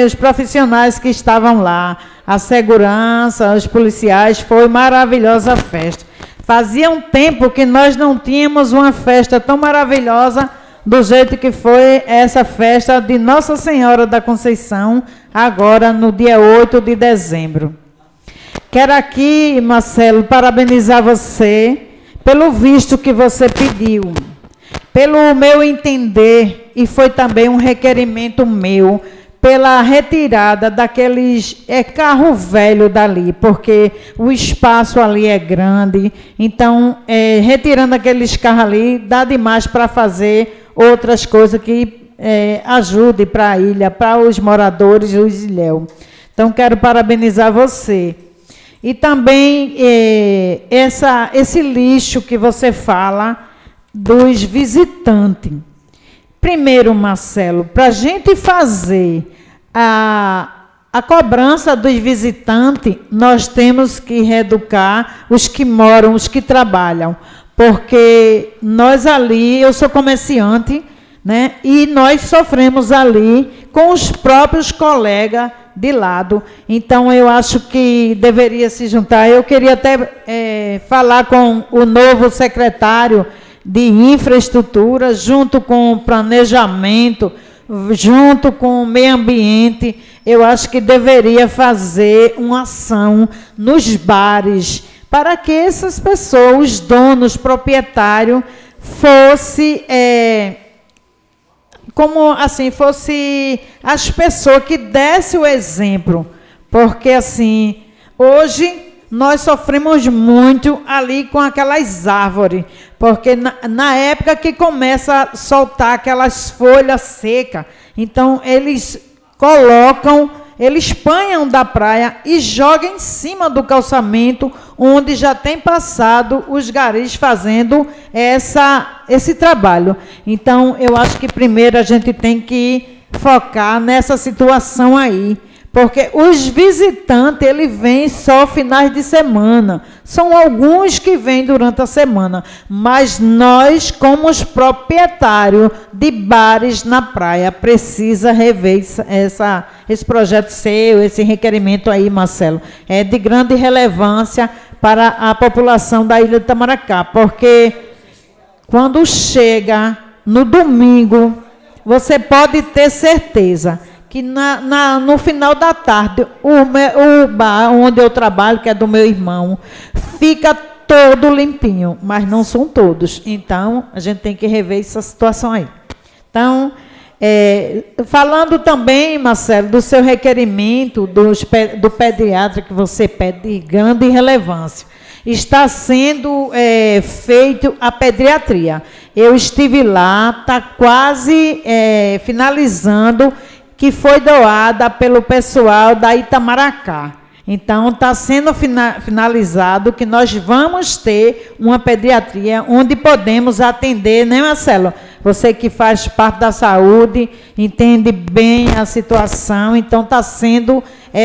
F: os profissionais que estavam lá, a segurança, os policiais, foi maravilhosa a festa. Fazia um tempo que nós não tínhamos uma festa tão maravilhosa do jeito que foi essa festa de Nossa Senhora da Conceição, agora no dia 8 de dezembro. Quero aqui, Marcelo, parabenizar você pelo visto que você pediu. Pelo meu entender, e foi também um requerimento meu, pela retirada daqueles carro velho dali, porque o espaço ali é grande, então, retirando aqueles carros ali, dá demais para fazer outras coisas que ajude para a ilha, para os moradores dos ilhéus. Então, quero parabenizar você. E também esse lixo que você fala dos visitantes. Primeiro, Marcelo, para a gente fazer a cobrança dos visitantes, nós temos que reeducar os que moram, os que trabalham, porque nós ali, eu sou comerciante, né, e nós sofremos ali com os próprios colegas de lado. Então, eu acho que deveria se juntar. Eu queria até falar com o novo secretário de infraestrutura, junto com o planejamento, junto com o meio ambiente. Eu acho que deveria fazer uma ação nos bares, para que essas pessoas, os donos, proprietários, fosse as pessoas que dessem o exemplo. Porque, assim, hoje nós sofremos muito ali com aquelas árvores, porque na época que começa a soltar aquelas folhas secas, então eles eles panham da praia e jogam em cima do calçamento, onde já tem passado os garis fazendo esse trabalho. Então, eu acho que primeiro a gente tem que focar nessa situação aí, porque os visitantes, eles vêm só finais de semana. São alguns que vêm durante a semana. Mas nós, como os proprietários de bares na praia, precisa rever esse projeto seu, esse requerimento aí, Marcelo. É de grande relevância para a população da ilha de Itamaracá. Porque quando chega no domingo, você pode ter certeza que no final da tarde, o bar onde eu trabalho, que é do meu irmão, fica todo limpinho, mas não são todos. Então, a gente tem que rever essa situação aí. Então, Falando também, Marcelo, do seu requerimento do pediatra que você pede de grande relevância. Está sendo feito a pediatria. Eu estive lá, está quase finalizando, que foi doada pelo pessoal da Itamaracá. Então, está sendo finalizado que nós vamos ter uma pediatria onde podemos atender, né, Marcelo? Você que faz parte da saúde, entende bem a situação, então está sendo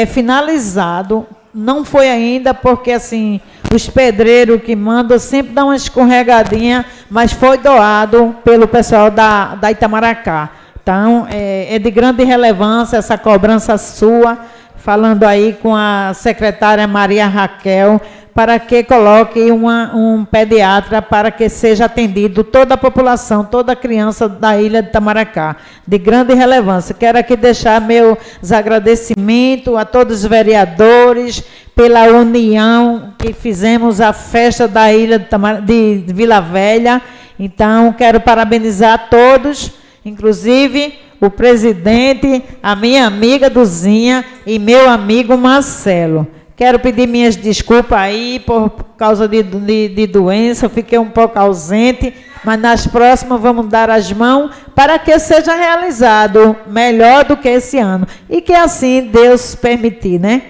F: finalizado. Não foi ainda, porque assim, os pedreiros que mandam sempre dão uma escorregadinha, mas foi doado pelo pessoal da Itamaracá. Então, é de grande relevância essa cobrança sua, falando aí com a secretária Maria Raquel, para que coloque um pediatra para que seja atendido toda a população, toda a criança da ilha de Itamaracá, de grande relevância. Quero aqui deixar meus agradecimentos a todos os vereadores pela união que fizemos a festa da ilha de Vila Velha. Então, quero parabenizar a todos, inclusive o presidente, a minha amiga Duzinha e meu amigo Marcelo. Quero pedir minhas desculpas aí por causa de doença, eu fiquei um pouco ausente, mas nas próximas vamos dar as mãos para que seja realizado melhor do que esse ano. E que assim Deus permitir, né?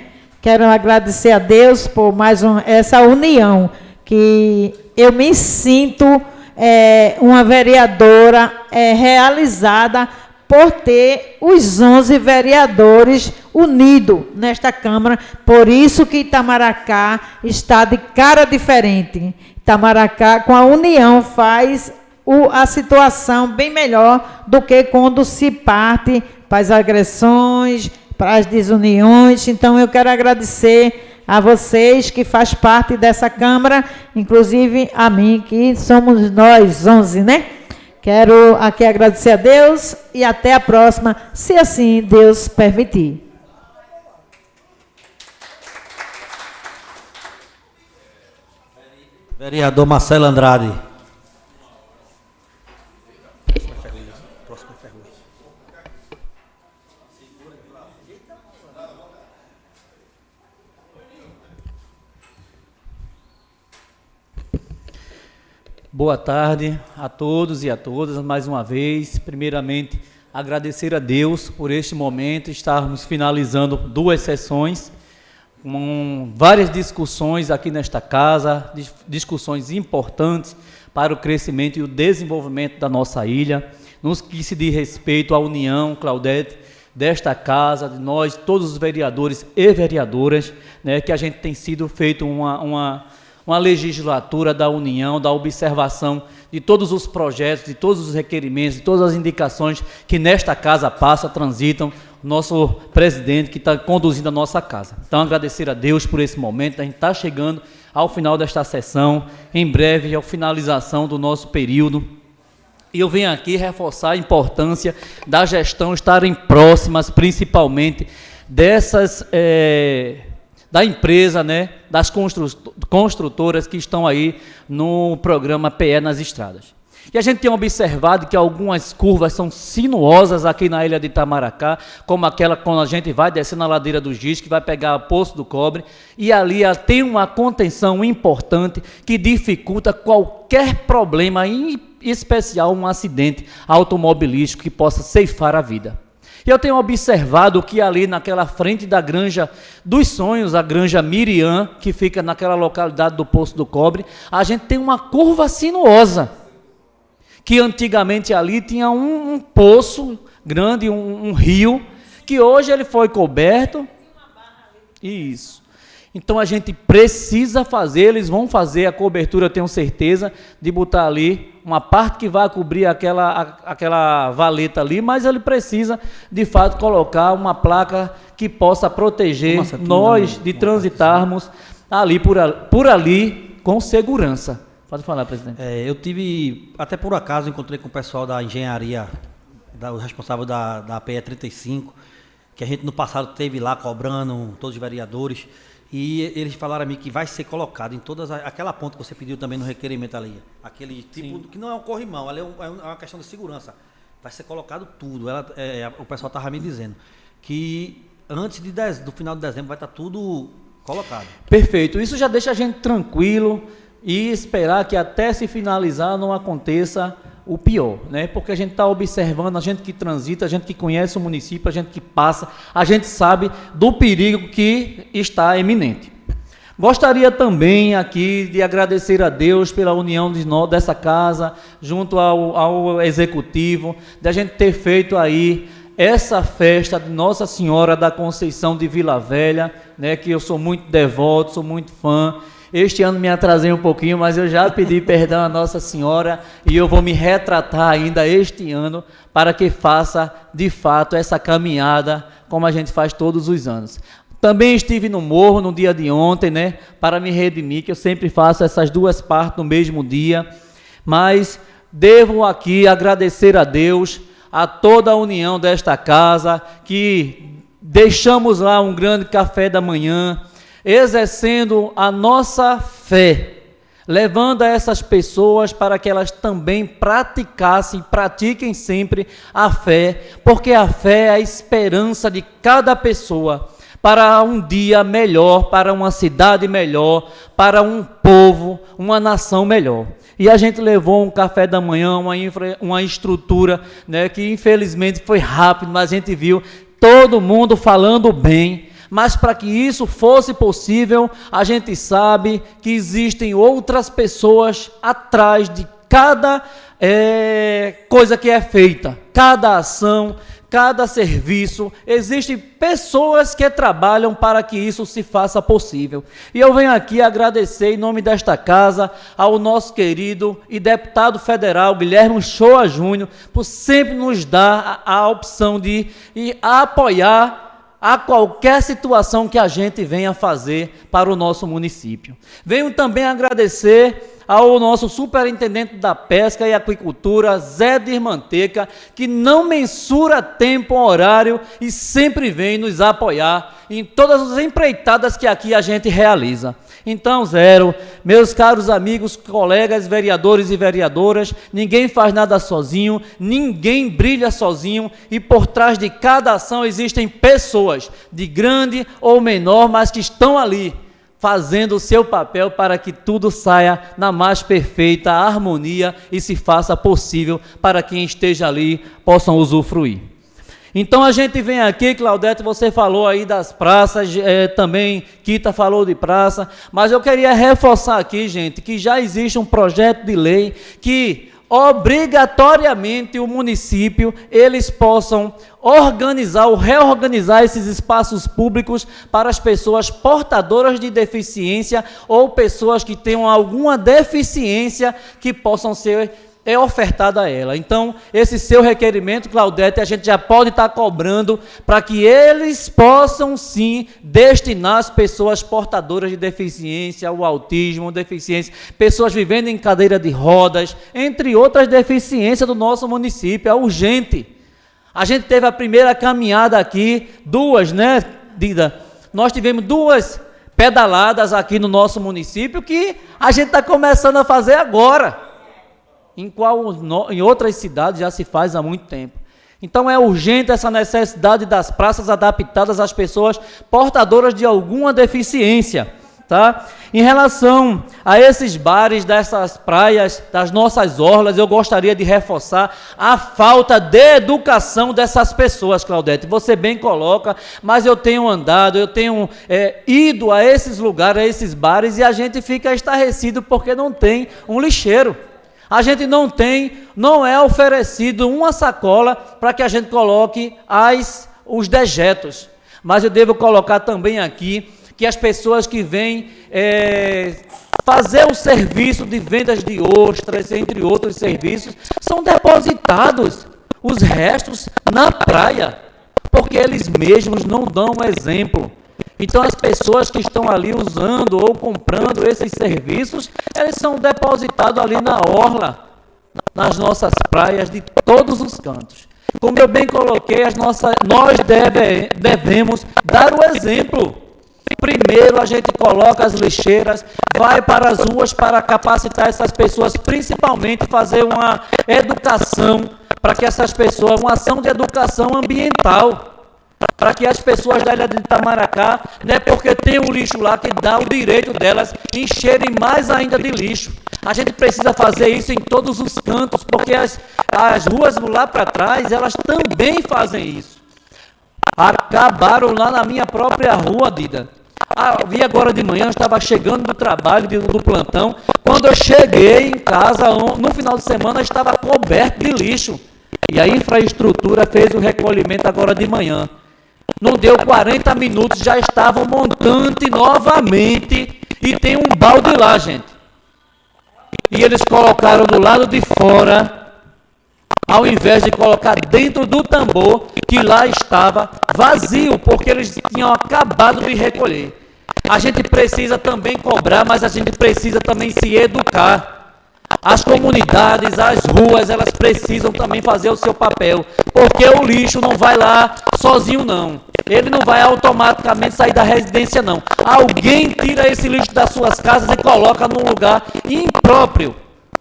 F: Quero agradecer a Deus por mais essa união, que eu me sinto uma vereadora realizada por ter os 11 vereadores unidos nesta Câmara. Por isso que Itamaracá está de cara diferente. Itamaracá, com a união, faz a situação bem melhor do que quando se parte para as agressões, para as desuniões. Então, eu quero agradecer a vocês que faz parte dessa Câmara, inclusive a mim, que somos nós 11, né? Quero aqui agradecer a Deus e até a próxima, se assim Deus permitir.
A: Vereador Marcelo Andrade.
C: Boa tarde a todos e a todas, mais uma vez. Primeiramente, agradecer a Deus por este momento, estarmos finalizando 2 sessões, com várias discussões aqui nesta casa, discussões importantes para o crescimento e o desenvolvimento da nossa ilha, nos que se diz respeito à união, Claudete, desta casa, de nós, todos os vereadores e vereadoras, né, que a gente tem sido feito uma legislatura da união, da observação de todos os projetos, de todos os requerimentos, de todas as indicações que nesta casa transitam, o nosso presidente que está conduzindo a nossa casa. Então, agradecer a Deus por esse momento, a gente está chegando ao final desta sessão, em breve, à finalização do nosso período. E eu venho aqui reforçar a importância da gestão estarem próximas, principalmente dessas... da empresa, né, das construtoras que estão aí no programa PE nas estradas. E a gente tem observado que algumas curvas são sinuosas aqui na ilha de Itamaracá, como aquela quando a gente vai descer na ladeira do Giz, que vai pegar o Poço do Cobre, e ali tem uma contenção importante que dificulta qualquer problema, em especial um acidente automobilístico que possa ceifar a vida. E eu tenho observado que ali naquela frente da Granja dos Sonhos, a Granja Miriam, que fica naquela localidade do Poço do Cobre, a gente tem uma curva sinuosa, que antigamente ali tinha um poço grande, um rio, que hoje ele foi coberto. Isso. Então a gente precisa fazer, eles vão fazer a cobertura, eu tenho certeza, de botar ali uma parte que vai cobrir aquela valeta ali, mas ele precisa, de fato, colocar uma placa que possa proteger nós de transitarmos ali por ali com segurança. Pode falar, presidente.
A: Eu tive, até por acaso, encontrei com o pessoal da engenharia, o responsável da PE 35, que a gente no passado teve lá cobrando, todos os vereadores, e eles falaram a mim que vai ser colocado em todas aquela ponta que você pediu também no requerimento ali, aquele tipo, que não é um corrimão, ali é uma questão de segurança, vai ser colocado tudo. O pessoal estava me dizendo que antes do final de dezembro vai estar tudo colocado.
C: Perfeito. Isso já deixa a gente tranquilo e esperar que até se finalizar não aconteça o pior, né? Porque a gente está observando, a gente que transita, a gente que conhece o município, a gente que passa, a gente sabe do perigo que está iminente. Gostaria também aqui de agradecer a Deus pela união dessa casa, junto ao Executivo, de a gente ter feito aí essa festa de Nossa Senhora da Conceição de Vila Velha, né, que eu sou muito devoto, sou muito fã. Este ano me atrasei um pouquinho, mas eu já pedi perdão a Nossa Senhora e eu vou me retratar ainda este ano para que faça, de fato, essa caminhada como a gente faz todos os anos. Também estive no morro no dia de ontem, né, para me redimir, que eu sempre faço essas duas partes no mesmo dia, mas devo aqui agradecer a Deus, a toda a união desta casa, que deixamos lá um grande café da manhã, exercendo a nossa fé, levando a essas pessoas para que elas também pratiquem sempre a fé, porque a fé é a esperança de cada pessoa para um dia melhor, para uma cidade melhor, para um povo, uma nação melhor. E a gente levou um café da manhã, uma estrutura, né, que infelizmente foi rápido, mas a gente viu todo mundo falando bem. Mas para que isso fosse possível, a gente sabe que existem outras pessoas atrás de cada coisa que é feita, cada ação, cada serviço. Existem pessoas que trabalham para que isso se faça possível. E eu venho aqui agradecer em nome desta casa ao nosso querido e deputado federal Guilherme Shoa Júnior por sempre nos dar a opção de apoiar a qualquer situação que a gente venha fazer para o nosso município. Venho também agradecer ao nosso superintendente da Pesca e Aquicultura, Zé Dirmanteca, que não mensura tempo, horário e sempre vem nos apoiar em todas as empreitadas que aqui a gente realiza. Então, meus caros amigos, colegas, vereadores e vereadoras, ninguém faz nada sozinho, ninguém brilha sozinho e por trás de cada ação existem pessoas, de grande ou menor, mas que estão ali, fazendo o seu papel para que tudo saia na mais perfeita harmonia e se faça possível para quem esteja ali possam usufruir. Então a gente vem aqui, Claudete, você falou aí das praças, também Kita falou de praça, mas eu queria reforçar aqui, gente, que já existe um projeto de lei que obrigatoriamente o município, eles possam organizar ou reorganizar esses espaços públicos para as pessoas portadoras de deficiência ou pessoas que tenham alguma deficiência que possam ser ofertada a ela. Então, esse seu requerimento, Claudete, a gente já pode estar cobrando para que eles possam, sim, destinar as pessoas portadoras de deficiência, o autismo, deficiência, pessoas vivendo em cadeira de rodas, entre outras deficiências do nosso município. É urgente. A gente teve a primeira caminhada aqui, duas, né, Dida? Nós tivemos 2 pedaladas aqui no nosso município que a gente está começando a fazer agora. Em outras cidades já se faz há muito tempo. Então é urgente essa necessidade das praças adaptadas às pessoas portadoras de alguma deficiência, tá? Em relação a esses bares, dessas praias, das nossas orlas, eu gostaria de reforçar a falta de educação dessas pessoas, Claudete. Você bem coloca, mas eu tenho andado, eu tenho ido a esses lugares, a esses bares, e a gente fica estarrecido porque não tem um lixeiro. A gente não é oferecido uma sacola para que a gente coloque os dejetos. Mas eu devo colocar também aqui que as pessoas que vêm fazer o serviço de vendas de ostras, entre outros serviços, são depositados os restos na praia, porque eles mesmos não dão um exemplo. Então, as pessoas que estão ali usando ou comprando esses serviços, eles são depositados ali na orla, nas nossas praias de todos os cantos. Como eu bem coloquei, nós devemos dar o exemplo. Primeiro, a gente coloca as lixeiras, vai para as ruas para capacitar essas pessoas, principalmente fazer uma educação para que essas pessoas, uma ação de educação ambiental, para que as pessoas da ilha de Itamaracá, não é porque tem um lixo lá que dá o direito delas encherem mais ainda de lixo. A gente precisa fazer isso em todos os cantos, porque as ruas lá para trás, elas também fazem isso. Acabaram lá na minha própria rua, Dida. Vi agora de manhã, eu estava chegando do trabalho, do plantão, quando eu cheguei em casa, no final de semana, estava coberto de lixo. E a infraestrutura fez o recolhimento agora de manhã. Não deu 40 minutos, já estavam montando novamente, e tem um balde lá, gente. E eles colocaram do lado de fora, ao invés de colocar dentro do tambor, que lá estava vazio, porque eles tinham acabado de recolher. A gente precisa também cobrar, mas a gente precisa também se educar. As comunidades, as ruas, elas precisam também fazer o seu papel, porque o lixo não vai lá sozinho, não. Ele não vai automaticamente sair da residência, não. Alguém tira esse lixo das suas casas e coloca num lugar impróprio,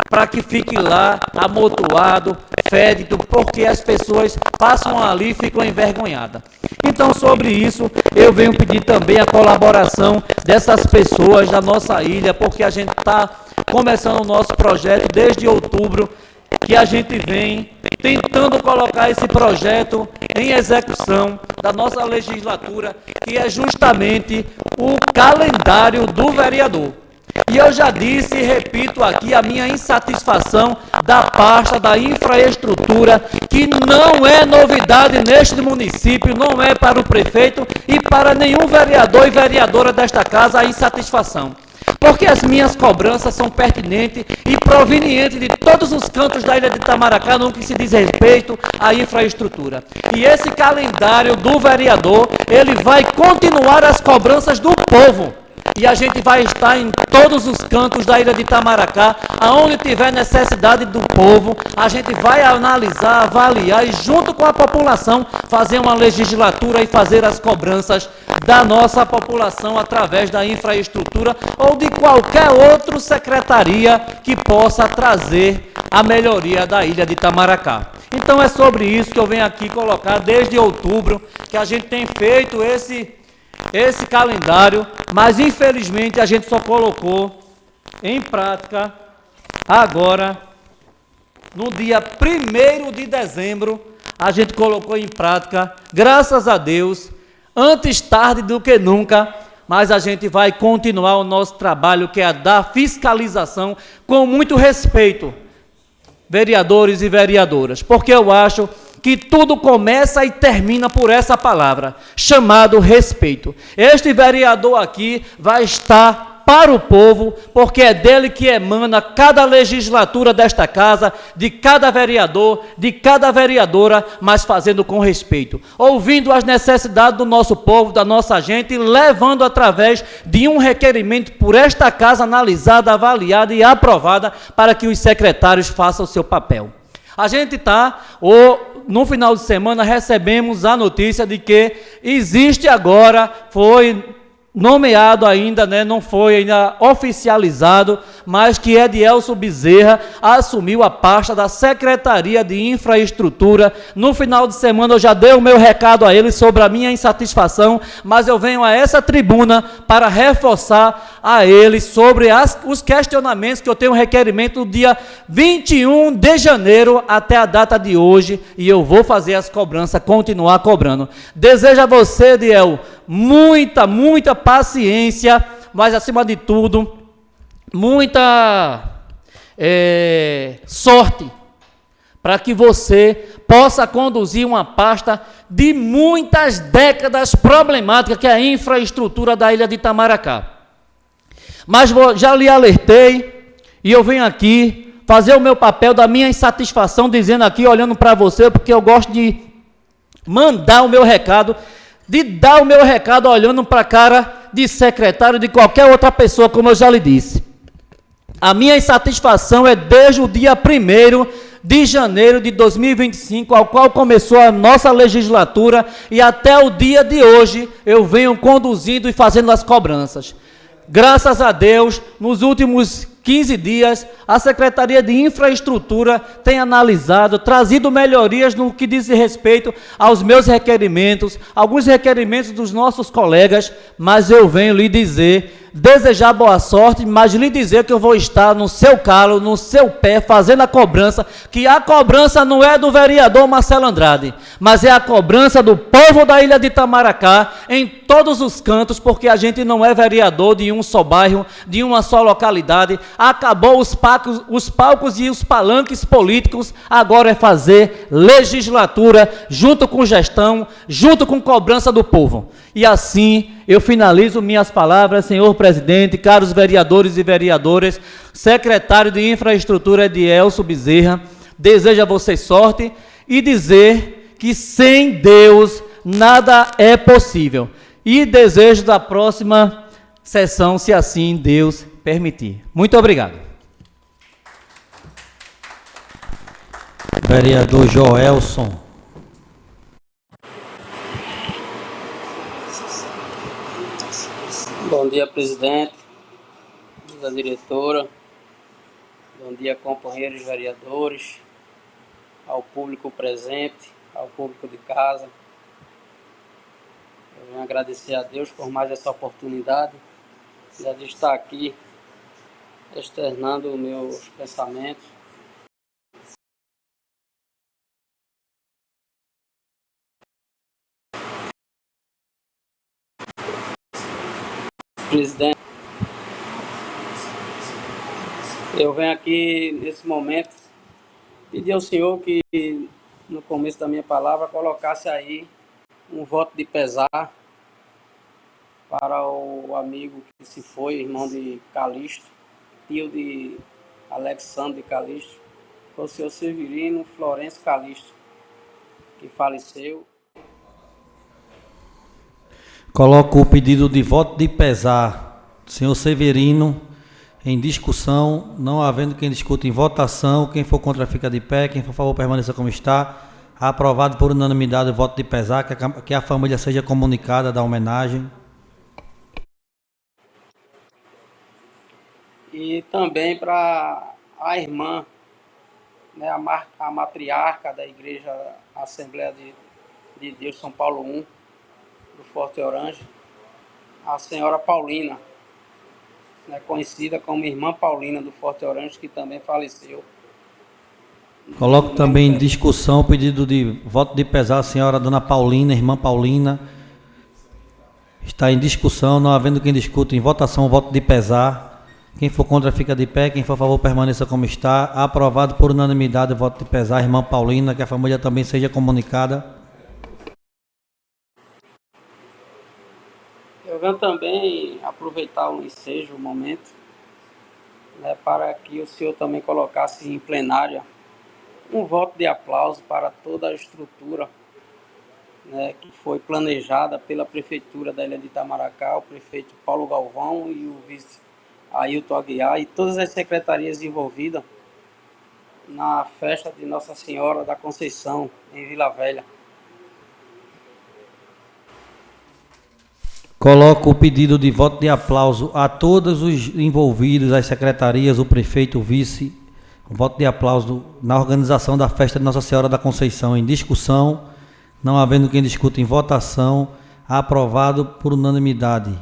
C: para que fique lá amontoado, fédido, porque as pessoas passam ali e ficam envergonhadas. Então, sobre isso, eu venho pedir também a colaboração dessas pessoas da nossa ilha, porque a gente está começando o nosso projeto desde outubro, que a gente vem tentando colocar esse projeto em execução da nossa legislatura, que é justamente o calendário do vereador. E eu já disse e repito aqui a minha insatisfação da pasta da infraestrutura, que não é novidade neste município, não é para o prefeito e para nenhum vereador e vereadora desta casa a insatisfação. Porque as minhas cobranças são pertinentes e provenientes de todos os cantos da ilha de Itamaracá no que se diz respeito à infraestrutura. E esse calendário do vereador, ele vai continuar as cobranças do povo. E a gente vai estar em todos os cantos da ilha de Itamaracá, aonde tiver necessidade do povo, a gente vai analisar, avaliar e junto com a população fazer uma legislatura e fazer as cobranças da nossa população através da infraestrutura ou de qualquer outra secretaria que possa trazer a melhoria da ilha de Itamaracá. Então é sobre isso que eu venho aqui colocar desde outubro, que a gente tem feito esse calendário, mas infelizmente a gente só colocou em prática agora, no dia 1º de dezembro, a gente colocou em prática, graças a Deus, antes tarde do que nunca, mas a gente vai continuar o nosso trabalho, que é a da fiscalização, com muito respeito, vereadores e vereadoras, porque eu acho que tudo começa e termina por essa palavra, chamado respeito. Este vereador aqui vai estar para o povo, porque é dele que emana cada legislatura desta casa, de cada vereador, de cada vereadora, mas fazendo com respeito, ouvindo as necessidades do nosso povo, da nossa gente, e levando através de um requerimento por esta casa analisada, avaliada e aprovada, para que os secretários façam o seu papel. A gente no final de semana, recebemos a notícia de que existe agora, foi nomeado ainda, não foi ainda oficializado, mas que Edielson Bezerra assumiu a pasta da Secretaria de Infraestrutura. No final de semana eu já dei o meu recado a ele sobre a minha insatisfação, mas eu venho a essa tribuna para reforçar a ele sobre os questionamentos que eu tenho requerimento do dia 21 de janeiro até a data de hoje, e eu vou fazer as cobranças, continuar cobrando. Desejo a você, Ediel, muita paciência, mas acima de tudo, muita sorte, para que você possa conduzir uma pasta de muitas décadas problemática, que é a infraestrutura da ilha de Itamaracá. Mas já lhe alertei, e eu venho aqui fazer o meu papel da minha insatisfação, dizendo aqui, olhando para você, porque eu gosto de mandar o meu recado, de dar o meu recado olhando para a cara de secretário, de qualquer outra pessoa, como eu já lhe disse. A minha insatisfação é desde o dia 1º de janeiro de 2025, ao qual começou a nossa legislatura, e até o dia de hoje eu venho conduzindo e fazendo as cobranças. Graças a Deus, nos últimos 15 dias, a Secretaria de Infraestrutura tem analisado, trazido melhorias no que diz respeito aos meus requerimentos, alguns requerimentos dos nossos colegas, mas eu venho lhe dizer, desejar boa sorte, mas lhe dizer que eu vou estar no seu calo, no seu pé, fazendo a cobrança, que a cobrança não é do vereador Marcelo Andrade, mas é a cobrança do povo da ilha de Itamaracá, em todos os cantos, porque a gente não é vereador de um só bairro, de uma só localidade. Acabou os palcos e os palanques políticos, agora é fazer legislatura, junto com gestão, junto com cobrança do povo. E assim, eu finalizo minhas palavras, senhor presidente, caros vereadores e vereadoras, secretário de Infraestrutura Edielso Bezerra, desejo a vocês sorte e dizer que sem Deus nada é possível. E desejo da próxima sessão, se assim Deus permitir. Muito obrigado.
A: Vereador Joelson.
G: Bom dia, presidente, da diretora, bom dia, companheiros vereadores, ao público presente, ao público de casa. Eu venho agradecer a Deus por mais essa oportunidade de estar aqui externando meus pensamentos. Presidente, eu venho aqui nesse momento pedir ao senhor que no começo da minha palavra colocasse aí um voto de pesar para o amigo que se foi, irmão de Calixto, tio de Alexandre de Calixto, foi o senhor Severino Florencio Calixto, que faleceu.
A: Coloco o pedido de voto de pesar do senhor Severino em discussão, não havendo quem discuta em votação. Quem for contra fica de pé, quem for a favor permaneça como está. Aprovado por unanimidade o voto de pesar, que a família seja comunicada da homenagem.
G: E também para a irmã, né, a matriarca da Igreja Assembleia de Deus São Paulo I, do Forte Orange, a senhora Paulina, né, conhecida como Irmã Paulina do Forte Orange, que também faleceu.
A: Coloco também em discussão o pedido de voto de pesar a senhora Dona Paulina, Irmã Paulina. Está em discussão, não havendo quem discuta em votação o voto de pesar. Quem for contra fica de pé, quem for a favor permaneça como está. Aprovado por unanimidade o voto de pesar, Irmã Paulina, que a família também seja comunicada.
G: Eu venho também aproveitar o ensejo, o momento, né, para que o senhor também colocasse em plenária um voto de aplauso para toda a estrutura, né, que foi planejada pela Prefeitura da Ilha de Itamaracá, o prefeito Paulo Galvão e o vice Ailton Aguiar e todas as secretarias envolvidas na festa de Nossa Senhora da Conceição, em Vila Velha.
A: Coloco o pedido de voto de aplauso a todos os envolvidos, as secretarias, o prefeito, o vice. O voto de aplauso na organização da festa de Nossa Senhora da Conceição em discussão, não havendo quem discuta em votação, aprovado por unanimidade.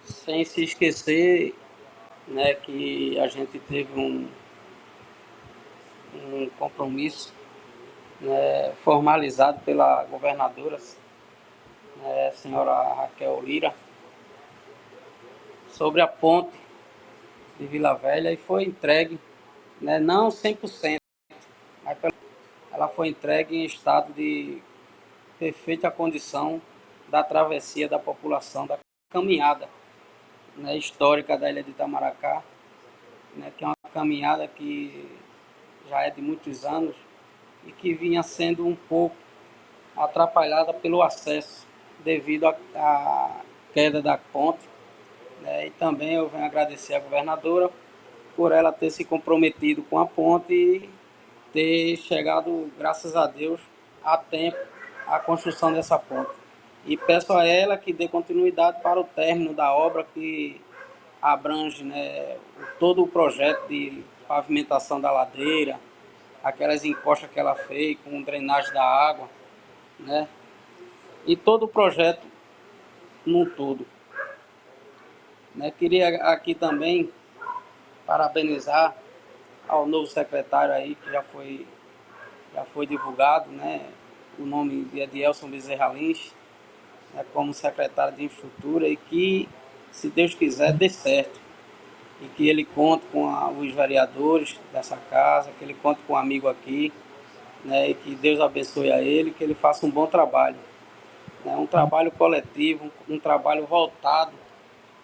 G: Sem se esquecer, né, que a gente teve um compromisso, né, formalizado pela governadora, né, senhora Raquel Lira, sobre a ponte de Vila Velha, e foi entregue, né, não 100%, mas ela foi entregue em estado de perfeita condição da travessia da população, da caminhada, né, histórica da Ilha de Itamaracá, né, que é uma caminhada que já é de muitos anos e que vinha sendo um pouco atrapalhada pelo acesso devido à queda da ponte, né, e também eu venho agradecer à governadora por ela ter se comprometido com a ponte e ter chegado, graças a Deus, a tempo à construção dessa ponte. E peço a ela que dê continuidade para o término da obra, que abrange, né, todo o projeto de pavimentação da ladeira, aquelas encostas que ela fez com drenagem da água, né, e todo o projeto no todo. Né. Queria aqui também parabenizar ao novo secretário aí, que já foi divulgado, né, o nome de Edielson Bezerra Lins, né, como secretário de Infraestrutura, e que, se Deus quiser, dê certo. E que ele conte com os vereadores dessa casa, que ele conte com um amigo aqui, né, e que Deus abençoe a ele, que ele faça um bom trabalho. Né, um trabalho coletivo, um trabalho voltado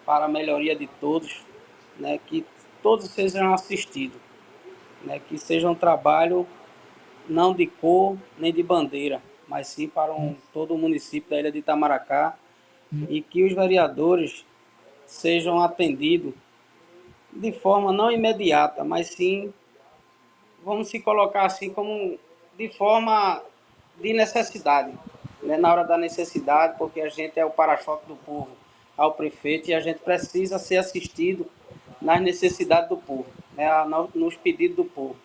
G: para a melhoria de todos, né, que todos sejam assistidos, né, que seja um trabalho não de cor nem de bandeira, mas sim para todo o município da ilha de Itamaracá, e que os vereadores sejam atendidos de forma não imediata, mas sim, vamos se colocar assim, como de forma de necessidade, né? Na hora da necessidade, porque a gente é o para-choque do povo ao prefeito, e a gente precisa ser assistido nas necessidades do povo, né? Nos pedidos do povo.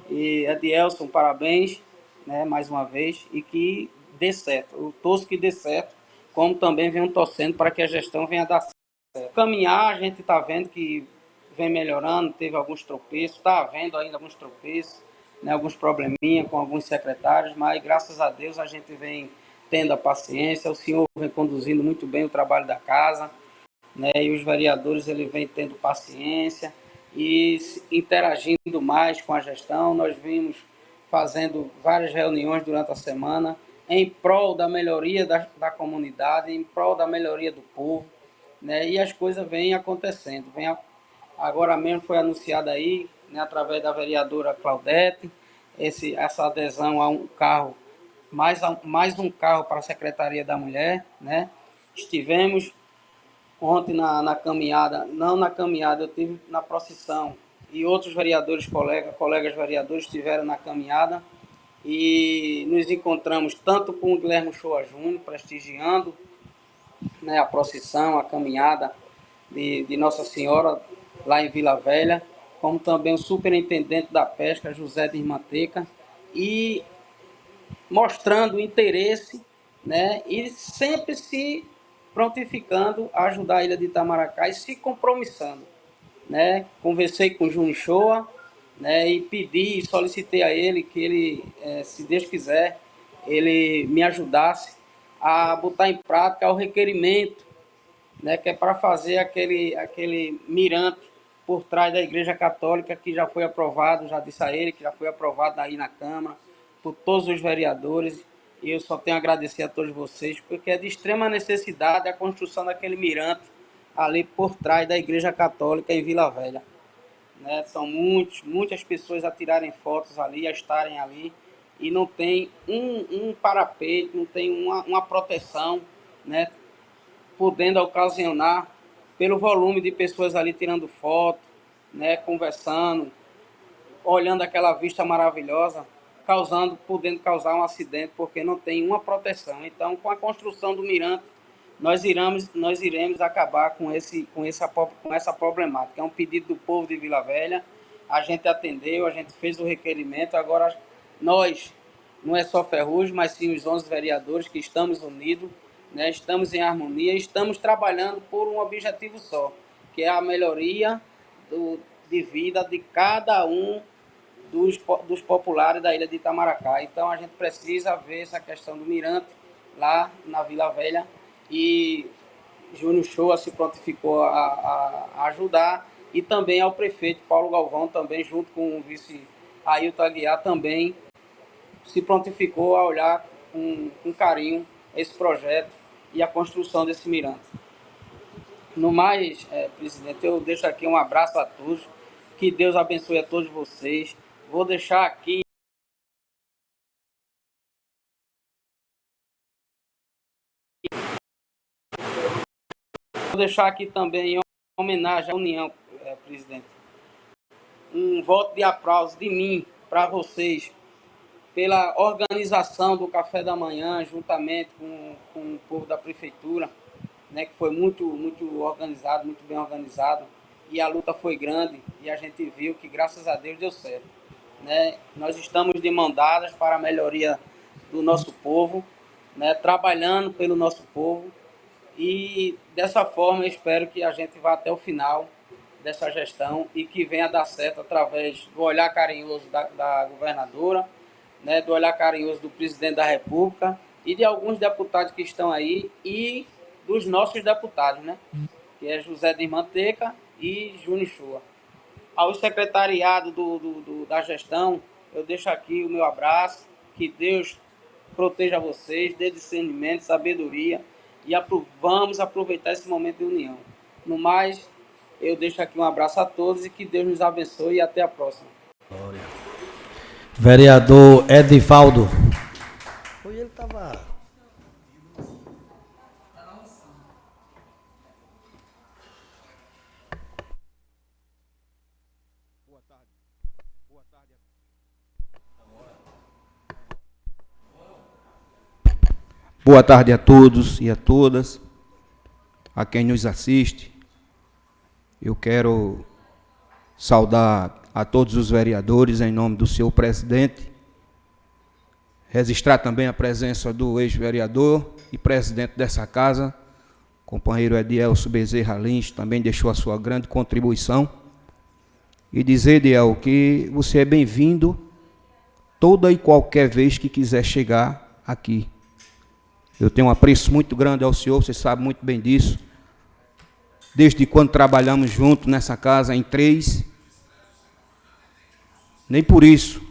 G: E Edielson, parabéns, né, mais uma vez, e que dê certo. Eu torço que dê certo, como também venho torcendo para que a gestão venha dar certo. Caminhar, a gente está vendo que vem melhorando, teve alguns tropeços, está havendo ainda alguns tropeços, né, alguns probleminha com alguns secretários, mas graças a Deus a gente vem tendo a paciência, o senhor vem conduzindo muito bem o trabalho da casa, né, e os vereadores ele vem tendo paciência e interagindo mais com a gestão. Nós vimos fazendo várias reuniões durante a semana em prol da melhoria da comunidade, em prol da melhoria do povo, né, e as coisas vêm acontecendo. Agora mesmo foi anunciado aí, né, através da vereadora Claudete, essa adesão a um carro, mais um carro para a Secretaria da Mulher, né. Estivemos ontem na caminhada, não na caminhada, eu estive na procissão, e outros vereadores, colegas vereadores estiveram na caminhada, e nos encontramos tanto com o Guilherme Shoa Júnior, prestigiando, né, a procissão, a caminhada de Nossa Senhora, lá em Vila Velha, como também o superintendente da pesca, José de Irmanteca, e mostrando interesse, né, e sempre se prontificando a ajudar a ilha de Itamaracá e se compromissando, né. Conversei com o Júnior Shoa, né, e pedi e solicitei a ele que ele, se Deus quiser, ele me ajudasse a botar em prática o requerimento, né, que é para fazer aquele mirante por trás da Igreja Católica, que já foi aprovado, já disse a ele, que já foi aprovado aí na Câmara, por todos os vereadores, e eu só tenho a agradecer a todos vocês, porque é de extrema necessidade a construção daquele mirante ali por trás da Igreja Católica em Vila Velha. Né? São muitas pessoas a tirarem fotos ali, a estarem ali, e não tem um parapeito, não tem uma proteção, né, podendo ocasionar, pelo volume de pessoas ali tirando foto, né, conversando, olhando aquela vista maravilhosa, podendo causar um acidente, porque não tem uma proteção. Então, com a construção do mirante, nós iremos acabar com essa problemática. É um pedido do povo de Vila Velha, a gente atendeu, a gente fez o requerimento, agora nós, não é só Ferrugem, mas sim os 11 vereadores que estamos unidos, né, estamos em harmonia, estamos trabalhando por um objetivo só, que é a melhoria de vida de cada um dos populares da ilha de Itamaracá. Então a gente precisa ver essa questão do mirante lá na Vila Velha, e Júnior Shoa se prontificou a ajudar, e também ao prefeito Paulo Galvão, também junto com o vice Ailton Aguiar, também se prontificou a olhar com carinho esse projeto e a construção desse mirante. No mais, presidente, eu deixo aqui um abraço a todos, que Deus abençoe a todos vocês. Vou deixar aqui também, em homenagem à União, presidente, um voto de aplauso de mim para vocês, pela organização do café da manhã, juntamente com o povo da prefeitura, né, que foi muito organizado, muito bem organizado, e a luta foi grande, e a gente viu que, graças a Deus, deu certo. Né? Nós estamos de mão dadas para a melhoria do nosso povo, né, trabalhando pelo nosso povo, e dessa forma eu espero que a gente vá até o final dessa gestão e que venha dar certo através do olhar carinhoso da governadora, né, do olhar carinhoso do presidente da República e de alguns deputados que estão aí e dos nossos deputados, né, que é José de Manteca e Júnior Chua. Ao secretariado da gestão, eu deixo aqui o meu abraço, que Deus proteja vocês, dê discernimento, sabedoria e vamos aproveitar esse momento de união. No mais, eu deixo aqui um abraço a todos e que Deus nos abençoe e até a próxima.
A: Vereador Edivaldo. Hoje ele estava...
D: Boa tarde a todos e a todas, a quem nos assiste. Eu quero saudar a todos os vereadores em nome do senhor presidente, registrar também a presença do ex-vereador e presidente dessa casa, companheiro Edielso Bezerra Lins, também deixou a sua grande contribuição, e dizer, Ediel, que você é bem-vindo toda e qualquer vez que quiser chegar aqui. Eu tenho um apreço muito grande ao senhor, você sabe muito bem disso. Desde quando trabalhamos juntos nessa casa em 3, nem por isso,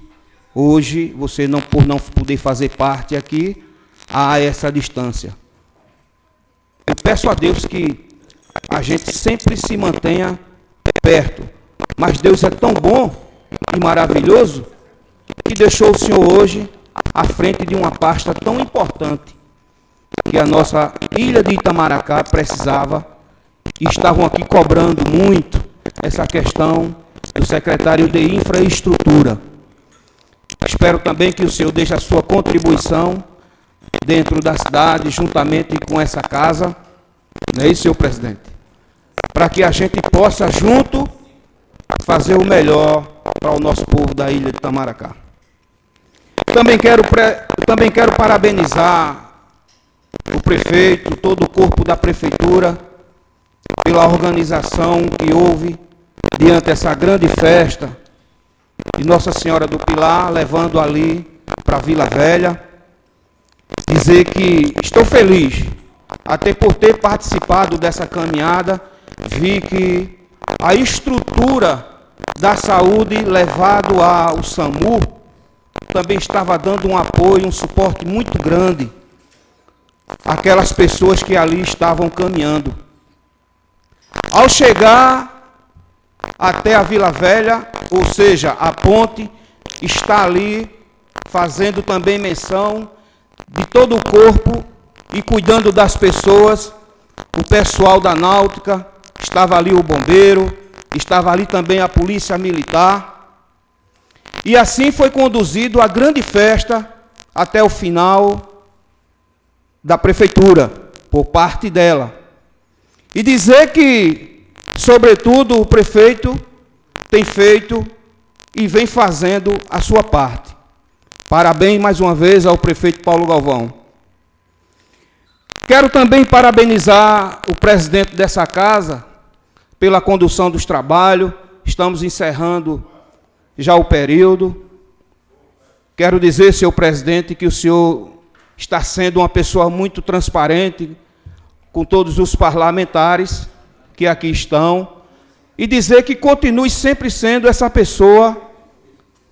D: hoje, você não, por não poder fazer parte aqui, há essa distância. Eu peço a Deus que a gente sempre se mantenha perto, mas Deus é tão bom e maravilhoso que deixou o senhor hoje à frente de uma pasta tão importante que a nossa ilha de Itamaracá precisava, e estavam aqui cobrando muito essa questão do secretário de Infraestrutura. Espero também que o senhor deixe a sua contribuição dentro da cidade, juntamente com essa casa, não é isso, senhor presidente? Para que a gente possa, junto, fazer o melhor para o nosso povo da ilha de Itamaracá. Também quero parabenizar o prefeito, todo o corpo da prefeitura, pela organização que houve diante dessa grande festa de Nossa Senhora do Pilar, levando ali para Vila Velha. Dizer que estou feliz, até por ter participado dessa caminhada, vi que a estrutura da saúde levado ao SAMU também estava dando um apoio, um suporte muito grande àquelas pessoas que ali estavam caminhando. Ao chegar até a Vila Velha, ou seja, a ponte, está ali fazendo também menção de todo o corpo e cuidando das pessoas, o pessoal da náutica, estava ali o bombeiro, estava ali também a polícia militar, e assim foi conduzido a grande festa até o final da prefeitura, por parte dela. E dizer que, sobretudo, o prefeito tem feito e vem fazendo a sua parte. Parabéns mais uma vez ao prefeito Paulo Galvão. Quero também parabenizar o presidente dessa casa pela condução dos trabalhos. Estamos encerrando já o período. Quero dizer, senhor presidente, que o senhor está sendo uma pessoa muito transparente com todos os parlamentares que aqui estão, e dizer que continue sempre sendo essa pessoa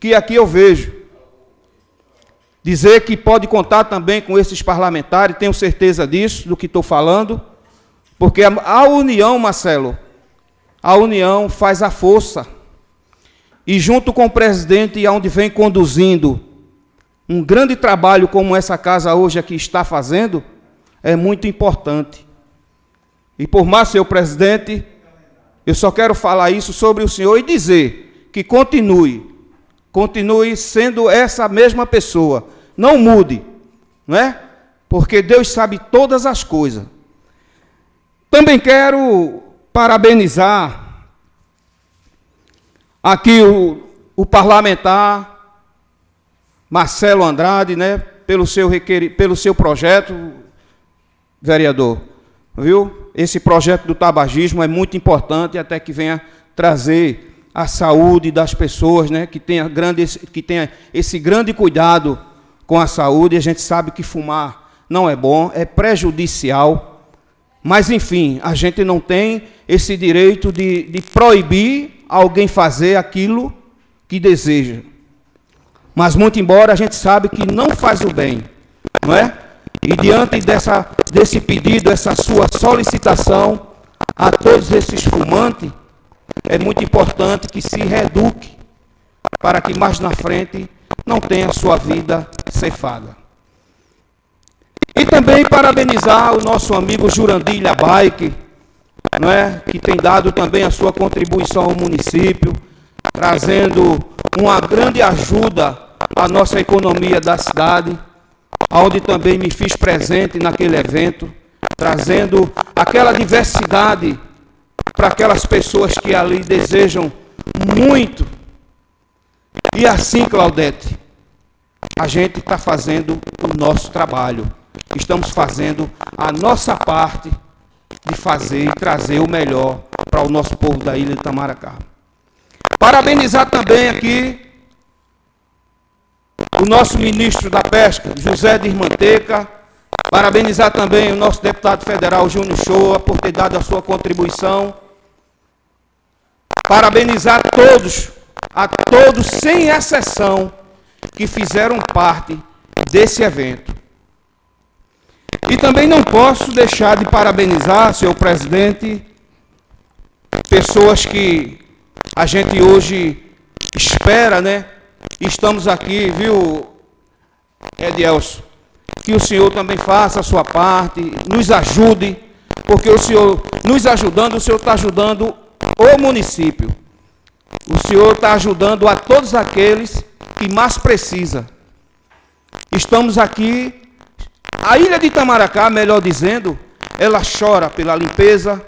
D: que aqui eu vejo. Dizer que pode contar também com esses parlamentares, tenho certeza disso, do que estou falando, porque a união, Marcelo, a união faz a força. E junto com o presidente, aonde vem conduzindo um grande trabalho como essa casa hoje aqui está fazendo, é muito importante. E por mais, senhor presidente, eu só quero falar isso sobre o senhor e dizer que continue sendo essa mesma pessoa, não mude, não é? Porque Deus sabe todas as coisas.
H: Também quero parabenizar aqui o parlamentar Marcelo Andrade, né, pelo seu projeto, vereador, viu? Esse projeto do tabagismo é muito importante, até que venha trazer a saúde das pessoas, né, que tenha esse grande cuidado com a saúde. A gente sabe que fumar não é bom, é prejudicial, mas, enfim, a gente não tem esse direito de proibir alguém fazer aquilo que deseja. Mas, muito embora, a gente sabe que não faz o bem, não é? E diante desse pedido, essa sua solicitação a todos esses fumantes, é muito importante que se reeduque para que mais na frente não tenha sua vida ceifada. E também parabenizar o nosso amigo Jurandir Bike, não é? Que tem dado também a sua contribuição ao município, trazendo uma grande ajuda à nossa economia da cidade, onde também me fiz presente naquele evento, trazendo aquela diversidade para aquelas pessoas que ali desejam muito. E assim, Claudete, a gente está fazendo o nosso trabalho, estamos fazendo a nossa parte de fazer e trazer o melhor para o nosso povo da ilha de Itamaracá. Parabenizar também aqui o nosso ministro da Pesca, José de Irmanteca. Parabenizar também o nosso deputado federal, Júnior Shoa, por ter dado a sua contribuição. Parabenizar a todos, sem exceção, que fizeram parte desse evento. E também não posso deixar de parabenizar, senhor presidente, pessoas que a gente hoje espera, né? Estamos aqui, viu, Edielson, que o senhor também faça a sua parte, nos ajude, porque o senhor, nos ajudando, o senhor está ajudando o município. O senhor está ajudando a todos aqueles que mais precisam. Estamos aqui, a ilha de Itamaracá, melhor dizendo, ela chora pela limpeza,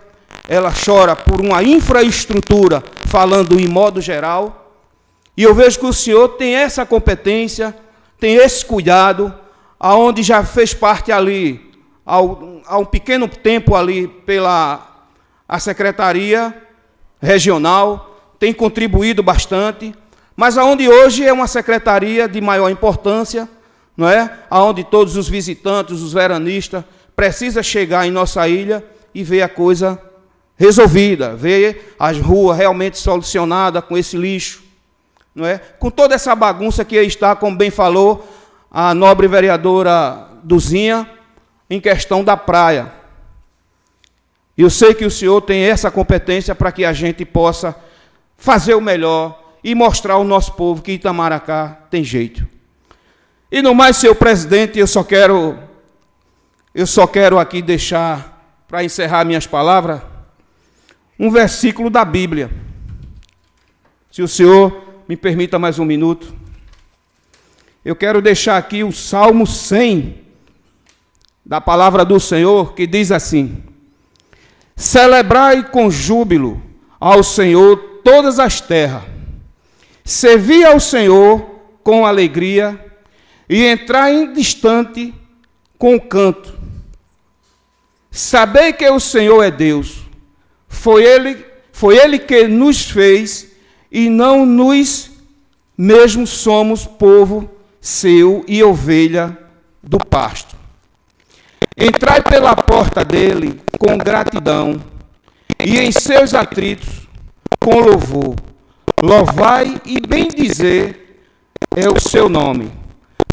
H: ela chora por uma infraestrutura, falando em modo geral. E eu vejo que o senhor tem essa competência, tem esse cuidado, aonde já fez parte ali, há um pequeno tempo ali, pela a Secretaria Regional, tem contribuído bastante, mas aonde hoje é uma secretaria de maior importância, não é? Aonde todos os visitantes, os veranistas, precisam chegar em nossa ilha e ver a coisa resolvida, ver as ruas realmente solucionadas com esse lixo, não é? Com toda essa bagunça que aí está, como bem falou a nobre vereadora Duzinha, em questão da praia. Eu sei que o senhor tem essa competência para que a gente possa fazer o melhor e mostrar ao nosso povo que Itamaracá tem jeito. E no mais, senhor presidente, eu só quero aqui deixar, para encerrar minhas palavras, um versículo da Bíblia. Se o senhor me permita mais um minuto. Eu quero deixar aqui o Salmo 100, da palavra do Senhor, que diz assim: celebrai com júbilo ao Senhor todas as terras, servi ao Senhor com alegria, e entrai em distante com canto. Sabei que o Senhor é Deus, foi Ele que nos fez, e não nós mesmos somos povo seu e ovelha do pasto. Entrai pela porta dele com gratidão, e em seus atritos com louvor. Louvai e bendizer é o seu nome,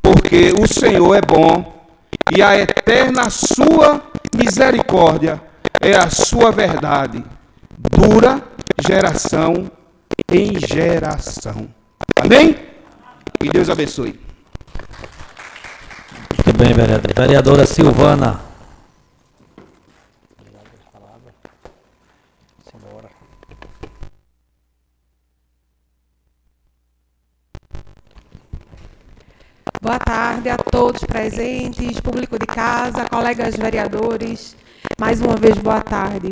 H: porque o Senhor é bom, e a eterna sua misericórdia é a sua verdade, dura geração em geração. Amém? Que Deus abençoe.
A: Muito bem, vereadora. Vereadora Silvana.
B: Boa tarde a todos presentes, público de casa, colegas vereadores. Mais uma vez, boa tarde.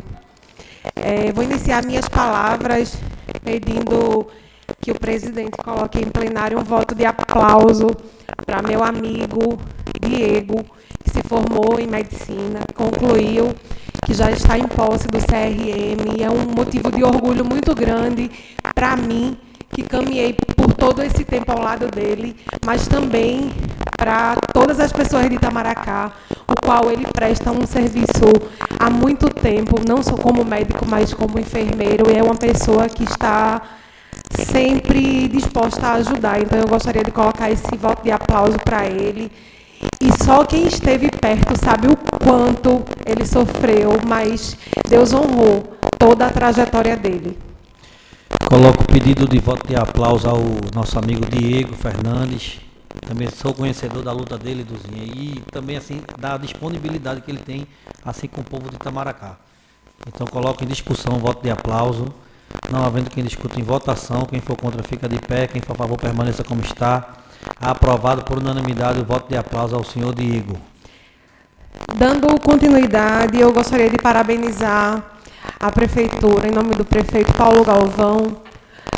B: Vou iniciar minhas palavras pedindo que o presidente coloque em plenário um voto de aplauso para meu amigo Diego, que se formou em medicina, concluiu, que já está em posse do CRM, e é um motivo de orgulho muito grande para mim, que caminhei por todo esse tempo ao lado dele, mas também para todas as pessoas de Itamaracá, o qual ele presta um serviço há muito tempo, não só como médico, mas como enfermeiro, e é uma pessoa que está sempre disposta a ajudar. Então, eu gostaria de colocar esse voto de aplauso para ele. E só quem esteve perto sabe o quanto ele sofreu, mas Deus honrou toda a trajetória dele.
A: Coloco o pedido de voto de aplauso ao nosso amigo Diego Fernandes. Também sou conhecedor da luta dele, Duzinha, e também assim da disponibilidade que ele tem, assim com o povo de Itamaracá. Então coloco em discussão o voto de aplauso. Não havendo quem discuta em votação, quem for contra fica de pé, quem for a favor permaneça como está. Aprovado por unanimidade o voto de aplauso ao senhor Diego.
B: Dando continuidade, eu gostaria de parabenizar a prefeitura, em nome do prefeito Paulo Galvão,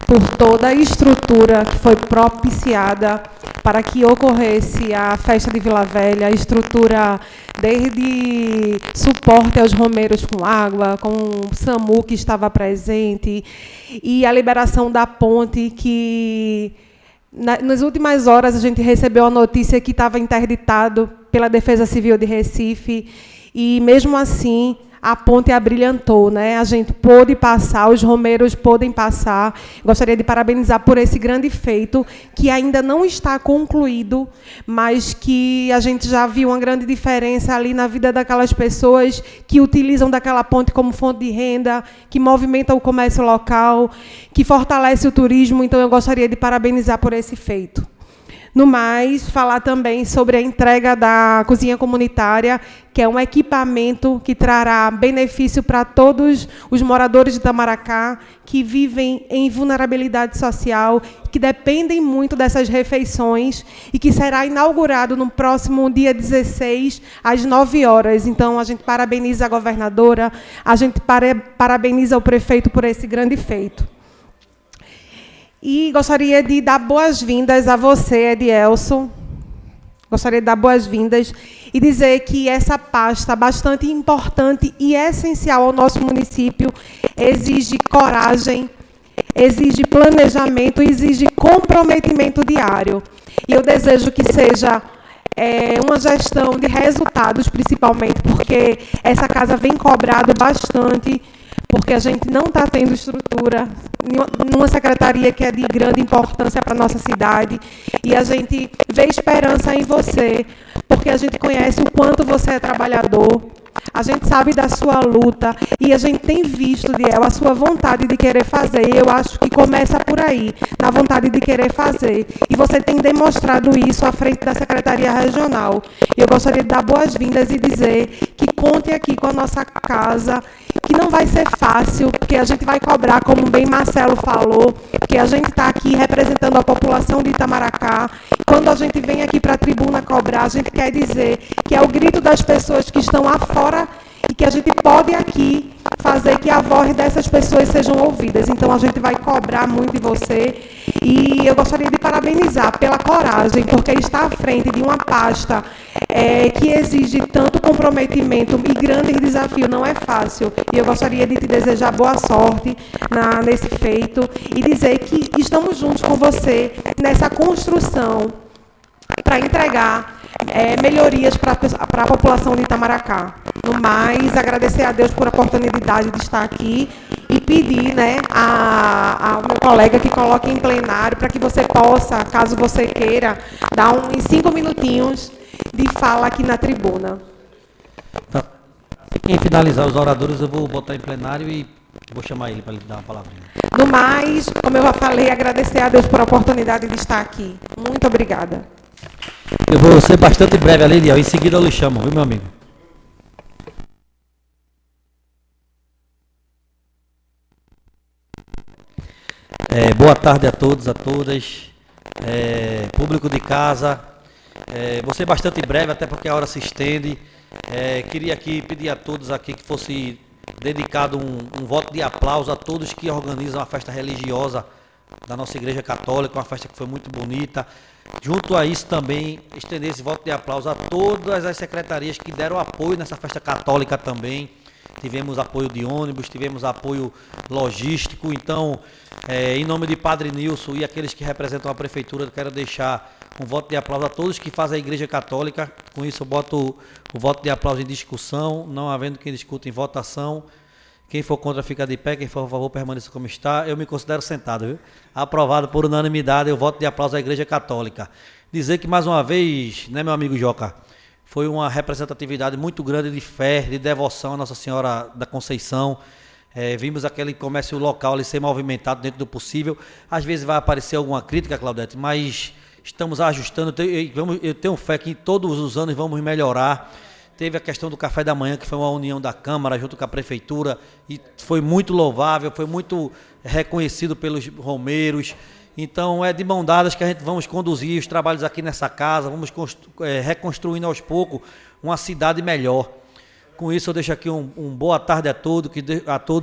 B: por toda a estrutura que foi propiciada para que ocorresse a festa de Vila Velha, a estrutura desde suporte aos romeiros com água, com o SAMU que estava presente, e a liberação da ponte que, nas últimas horas, a gente recebeu a notícia que estava interditado pela Defesa Civil de Recife, e mesmo assim a ponte abrilhantou, né? A gente pôde passar, os romeiros podem passar. Gostaria de parabenizar por esse grande feito, que ainda não está concluído, mas que a gente já viu uma grande diferença ali na vida daquelas pessoas que utilizam daquela ponte como fonte de renda, que movimenta o comércio local, que fortalece o turismo. Então, eu gostaria de parabenizar por esse feito. No mais, falar também sobre a entrega da cozinha comunitária, que é um equipamento que trará benefício para todos os moradores de Itamaracá que vivem em vulnerabilidade social, que dependem muito dessas refeições, e que será inaugurado no próximo dia 16, às 9 horas. Então, a gente parabeniza a governadora, a gente parabeniza o prefeito por esse grande feito. E gostaria de dar boas-vindas a você, Edielson. Gostaria de dar boas-vindas e dizer que essa pasta bastante importante e essencial ao nosso município exige coragem, exige planejamento, exige comprometimento diário. E eu desejo que seja uma gestão de resultados, principalmente, porque essa casa vem cobrado bastante, porque a gente não está tendo estrutura numa secretaria que é de grande importância para a nossa cidade, e a gente vê esperança em você, porque a gente conhece o quanto você é trabalhador, a gente sabe da sua luta, e a gente tem visto, Diel, a sua vontade de querer fazer, e eu acho que começa por aí, na vontade de querer fazer, e você tem demonstrado isso à frente da Secretaria Regional. E eu gostaria de dar boas-vindas e dizer que conte aqui com a nossa casa, que não vai ser fácil, porque a gente vai cobrar, como bem Marcelo falou, porque a gente está aqui representando a população de Itamaracá. Quando a gente vem aqui para a tribuna cobrar, a gente quer dizer que é o grito das pessoas que estão lá fora e que a gente pode aqui fazer que a voz dessas pessoas sejam ouvidas. Então, a gente vai cobrar muito de você, e eu gostaria de parabenizar pela coragem, porque está à frente de uma pasta que exige tanto comprometimento e grandes desafios, não é fácil. E eu gostaria de te desejar boa sorte nesse feito e dizer que estamos juntos com você nessa construção para entregar melhorias para a população de Itamaracá. No mais, agradecer a Deus por a oportunidade de estar aqui e pedir, né, ao meu colega que coloque em plenário para que você possa, caso você queira, dar uns 5 minutinhos de fala aqui na tribuna.
A: Tá. Quem finalizar os oradores, eu vou botar em plenário e vou chamar ele para ele dar uma palavrinha.
B: No mais, como eu já falei, agradecer a Deus por a oportunidade de estar aqui. Muito obrigada.
A: Eu vou ser bastante breve ali, Diel. Em seguida eu lhe chamo, viu, meu amigo? Boa tarde a todos, a todas. Público de casa. Vou ser bastante breve, até porque a hora se estende. Queria aqui pedir a todos aqui que fosse dedicado um voto de aplauso a todos que organizam a festa religiosa da nossa Igreja Católica, uma festa que foi muito bonita. Junto a isso também, estender esse voto de aplauso a todas as secretarias que deram apoio nessa festa católica também. Tivemos apoio de ônibus, tivemos apoio logístico. Então, em nome de Padre Nilson e aqueles que representam a Prefeitura, eu quero deixar um voto de aplauso a todos que fazem a Igreja Católica. Com isso, eu boto o voto de aplauso em discussão, não havendo quem discuta em votação. Quem for contra fica de pé, quem for a favor permaneça como está. Eu me considero sentado, viu? Aprovado por unanimidade, eu voto de aplauso à Igreja Católica. Dizer que mais uma vez, né, meu amigo Joca, foi uma representatividade muito grande de fé, de devoção à Nossa Senhora da Conceição. Vimos aquele comércio local ali ser movimentado dentro do possível. Às vezes vai aparecer alguma crítica, Claudete, mas estamos ajustando. Eu tenho fé que todos os anos vamos melhorar. Teve a questão do café da manhã, que foi uma união da Câmara junto com a Prefeitura, e foi muito louvável, foi muito reconhecido pelos romeiros. Então, é de mão dadas que a gente vamos conduzir os trabalhos aqui nessa casa, vamos reconstruindo aos poucos uma cidade melhor. Com isso, eu deixo aqui um boa tarde a todos,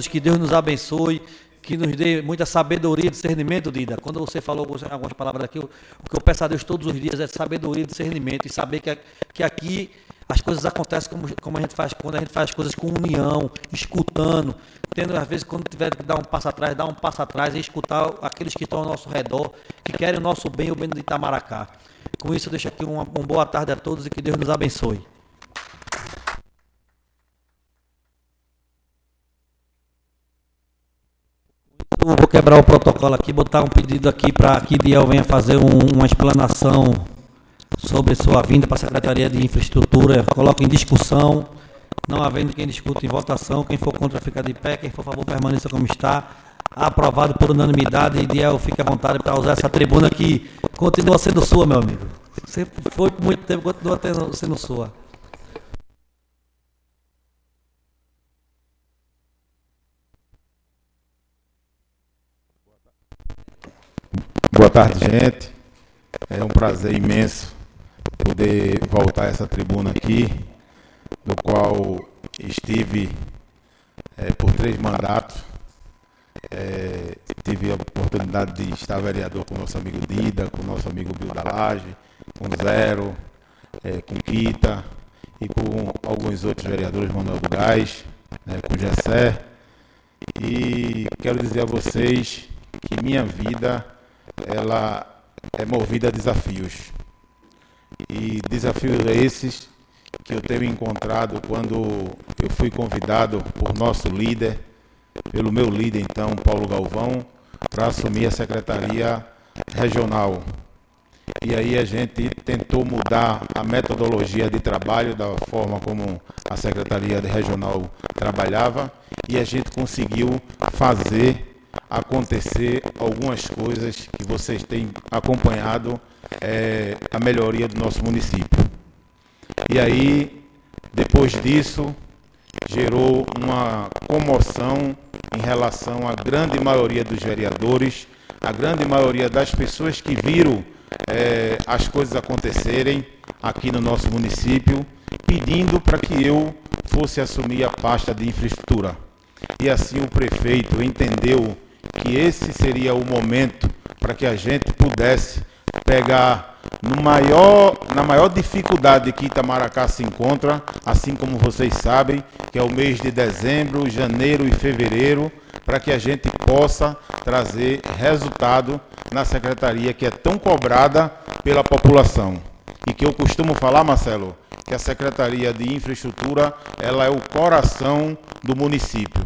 A: que Deus nos abençoe, que nos dê muita sabedoria e discernimento, Dida. Quando você falou algumas palavras aqui, o que eu peço a Deus todos os dias é sabedoria e discernimento, e saber que aqui as coisas acontecem como a gente faz, quando a gente faz as coisas com união, escutando, tendo, às vezes, quando tiver que dar um passo atrás e escutar aqueles que estão ao nosso redor, que querem o nosso bem e o bem de Itamaracá. Com isso, eu deixo aqui uma boa tarde a todos e que Deus nos abençoe. Eu vou quebrar o protocolo aqui, botar um pedido aqui para que Diel venha fazer uma explanação sobre sua vinda para a Secretaria de Infraestrutura. Coloque em discussão, não havendo quem discuta em votação. Quem for contra fica de pé, quem for a favor permaneça como está. Aprovado por unanimidade. E Diel, fique à vontade para usar essa tribuna que continua sendo sua, meu amigo. Você foi por muito tempo, continua sendo sua.
I: Boa tarde, gente. É um prazer imenso poder voltar a essa tribuna aqui, do qual estive por 3 mandatos. Tive a oportunidade de estar vereador com o nosso amigo Dida, com o nosso amigo Bill da Laje, com o Zero, com Kita e com alguns outros vereadores, Manuel do Gás, com o Gessé. E quero dizer a vocês que minha vida ela é movida a desafios. E desafios esses que eu tenho encontrado quando eu fui convidado por nosso líder, pelo meu líder então, Paulo Galvão, para assumir a Secretaria Regional. E aí a gente tentou mudar a metodologia de trabalho, da forma como a Secretaria Regional trabalhava, e a gente conseguiu fazer acontecer algumas coisas que vocês têm acompanhado, a melhoria do nosso município. E aí, depois disso, gerou uma comoção em relação à grande maioria dos vereadores, a grande maioria das pessoas que viram as coisas acontecerem aqui no nosso município, pedindo para que eu fosse assumir a pasta de infraestrutura. E assim o prefeito entendeu que esse seria o momento para que a gente pudesse pegar na maior dificuldade que Itamaracá se encontra, assim como vocês sabem, que é o mês de dezembro, janeiro e fevereiro, para que a gente possa trazer resultado na secretaria que é tão cobrada pela população. E que eu costumo falar, Marcelo, que a Secretaria de Infraestrutura ela é o coração do município.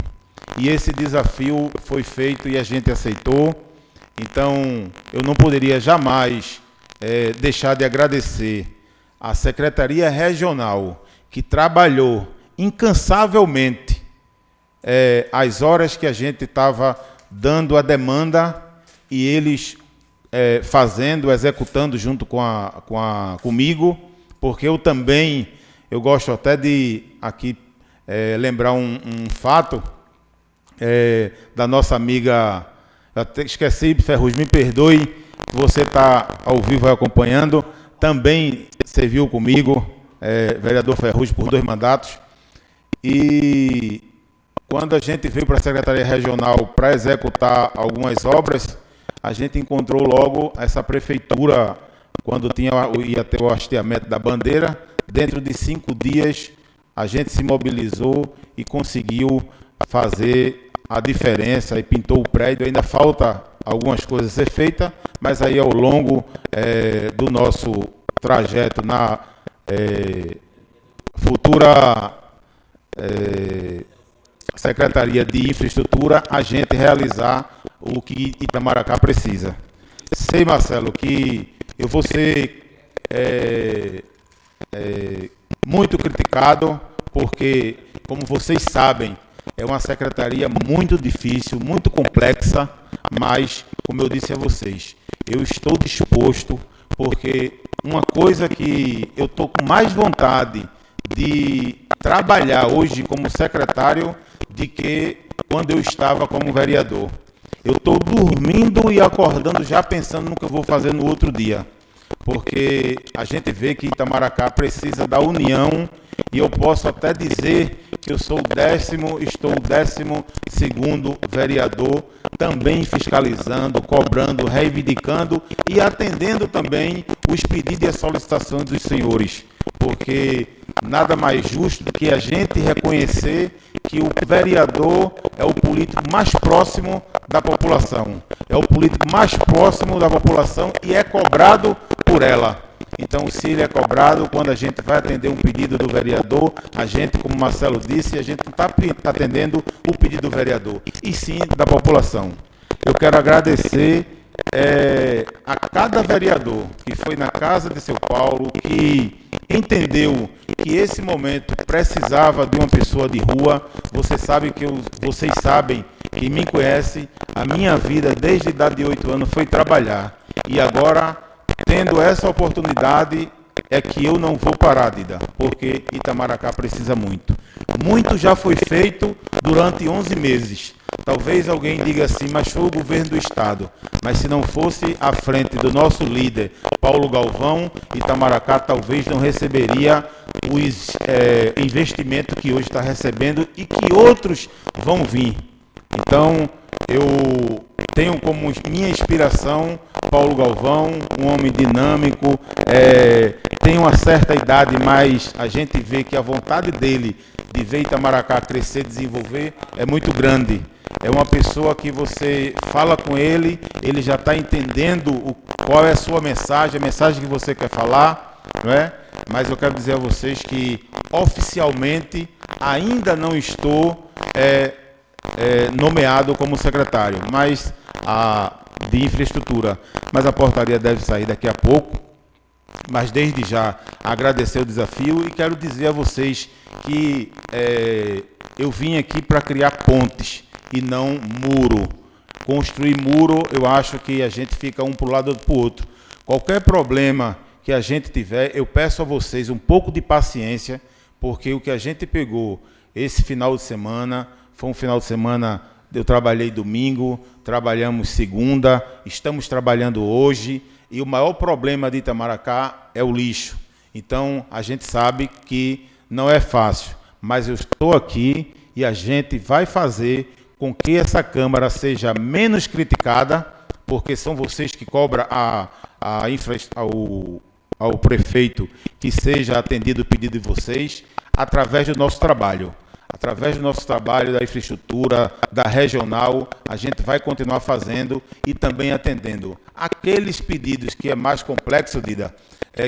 I: E esse desafio foi feito e a gente aceitou. Então, eu não poderia jamais deixar de agradecer à Secretaria Regional, que trabalhou incansavelmente as horas que a gente estava dando a demanda e eles executando junto comigo, porque eu também, eu gosto até de aqui lembrar um fato da nossa amiga, eu até esqueci, Ferrugem, me perdoe, você está ao vivo acompanhando, também serviu comigo vereador Ferrugem por 2 mandatos, e quando a gente veio para a Secretaria Regional para executar algumas obras, a gente encontrou logo essa prefeitura, quando ia ter o hasteamento da bandeira. Dentro de 5 dias, a gente se mobilizou e conseguiu fazer a diferença e pintou o prédio. Ainda falta algumas coisas a ser feitas, mas aí ao longo do nosso trajeto na futura Secretaria de Infraestrutura, a gente realizar o que Itamaracá precisa. Sei, Marcelo, que eu vou ser muito criticado, porque, como vocês sabem, é uma secretaria muito difícil, muito complexa, mas, como eu disse a vocês, eu estou disposto, porque uma coisa que eu estou com mais vontade de trabalhar hoje como secretário de que quando eu estava como vereador. Eu estou dormindo e acordando já pensando no que eu vou fazer no outro dia, porque a gente vê que Itamaracá precisa da união, e eu posso até dizer que eu estou o 12º vereador, também fiscalizando, cobrando, reivindicando e atendendo também os pedidos e as solicitações dos senhores, porque nada mais justo do que a gente reconhecer que o vereador é o político mais próximo da população, é o político mais próximo da população e é cobrado por ela. Então, se ele é cobrado, quando a gente vai atender um pedido do vereador, a gente, como o Marcelo disse, a gente não está atendendo o pedido do vereador, e sim da população. Eu quero agradecer a cada vereador que foi na casa de seu Paulo, que entendeu que esse momento precisava de uma pessoa de rua. Vocês sabem, quem me conhece, a minha vida desde a idade de 8 anos foi trabalhar. E agora, tendo essa oportunidade, é que eu não vou parar, Dida, porque Itamaracá precisa muito. Muito já foi feito durante 11 meses. Talvez alguém diga assim, mas foi o governo do Estado. Mas se não fosse à frente do nosso líder, Paulo Galvão, Itamaracá talvez não receberia os investimentos que hoje está recebendo e que outros vão vir. Então, eu tenho como minha inspiração Paulo Galvão, um homem dinâmico, tem uma certa idade, mas a gente vê que a vontade dele de ver Itamaracá crescer, desenvolver, é muito grande. É uma pessoa que você fala com ele, ele já está entendendo qual é a sua mensagem, a mensagem que você quer falar, não é? Mas eu quero dizer a vocês que oficialmente ainda não estou nomeado como secretário, mas de infraestrutura, mas a portaria deve sair daqui a pouco. Mas desde já agradecer o desafio e quero dizer a vocês que eu vim aqui para criar pontes e não muro. Construir muro, eu acho que a gente fica um para o lado e outro para o outro. Qualquer problema que a gente tiver, eu peço a vocês um pouco de paciência, porque o que a gente pegou esse final de semana foi um final de semana. Eu trabalhei domingo, trabalhamos segunda, estamos trabalhando hoje, e o maior problema de Itamaracá é o lixo. Então, a gente sabe que não é fácil, mas eu estou aqui e a gente vai fazer com que essa Câmara seja menos criticada, porque são vocês que cobram ao prefeito que seja atendido o pedido de vocês, através do nosso trabalho. Através do nosso trabalho da infraestrutura, da regional, a gente vai continuar fazendo e também atendendo aqueles pedidos que é mais complexo, Dida,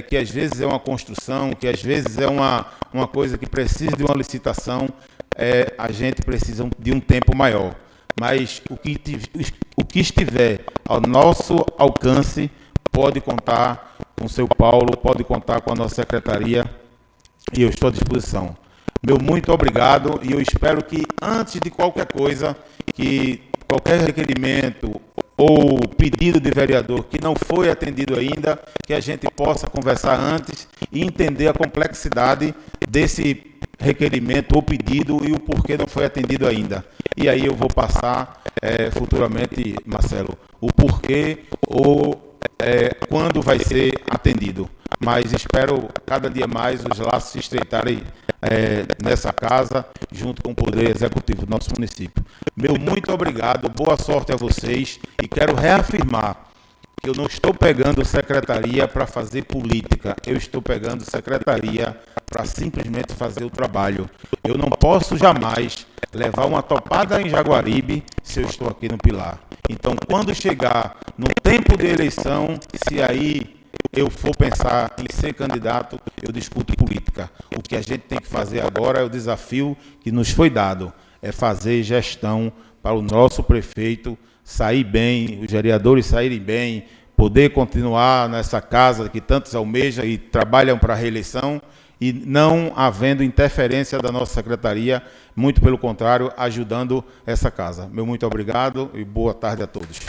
I: que às vezes é uma construção, que às vezes é uma coisa que precisa de uma licitação, a gente precisa de um tempo maior. Mas o que estiver ao nosso alcance, pode contar com o seu Paulo, pode contar com a nossa secretaria, e eu estou à disposição. Meu muito obrigado, e eu espero que, antes de qualquer coisa, que qualquer requerimento ou pedido de vereador que não foi atendido ainda, que a gente possa conversar antes e entender a complexidade desse requerimento ou pedido e o porquê não foi atendido ainda. E aí eu vou passar futuramente, Marcelo, o porquê ou quando vai ser atendido. mas espero cada dia mais os laços se estreitarem nessa casa, junto com o Poder Executivo do nosso município. Meu muito obrigado, boa sorte a vocês, e quero reafirmar que eu não estou pegando secretaria para fazer política, eu estou pegando secretaria para simplesmente fazer o trabalho. Eu não posso jamais levar uma topada em Jaguaribe se eu estou aqui no Pilar. Então, quando chegar no tempo de eleição, se aí eu for pensar em ser candidato, eu discuto política. O que a gente tem que fazer agora é o desafio que nos foi dado, é fazer gestão para o nosso prefeito sair bem, os vereadores saírem bem, poder continuar nessa casa que tantos almejam e trabalham para a reeleição, e não havendo interferência da nossa secretaria, muito pelo contrário, ajudando essa casa. Meu muito obrigado e boa tarde a todos.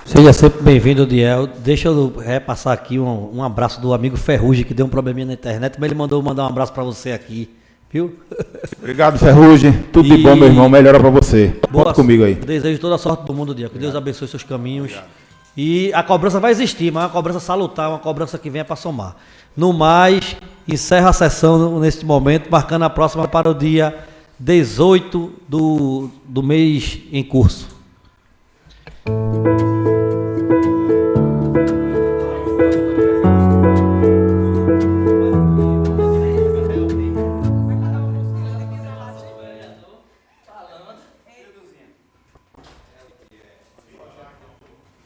A: Seja sempre bem-vindo, Diel. Deixa eu repassar aqui um abraço do amigo Ferrugem, que deu um probleminha na internet, mas ele mandou mandar um abraço para você aqui, viu?
I: Obrigado, Ferrugem. Tudo de bom, meu irmão. Melhora para você. Bota comigo aí.
A: Desejo toda a sorte do mundo, Diel. Que Deus abençoe seus caminhos. E a cobrança vai existir, mas é uma cobrança salutar, uma cobrança que venha para somar. No mais, encerro a sessão neste momento, marcando a próxima para o dia 18 do mês em curso.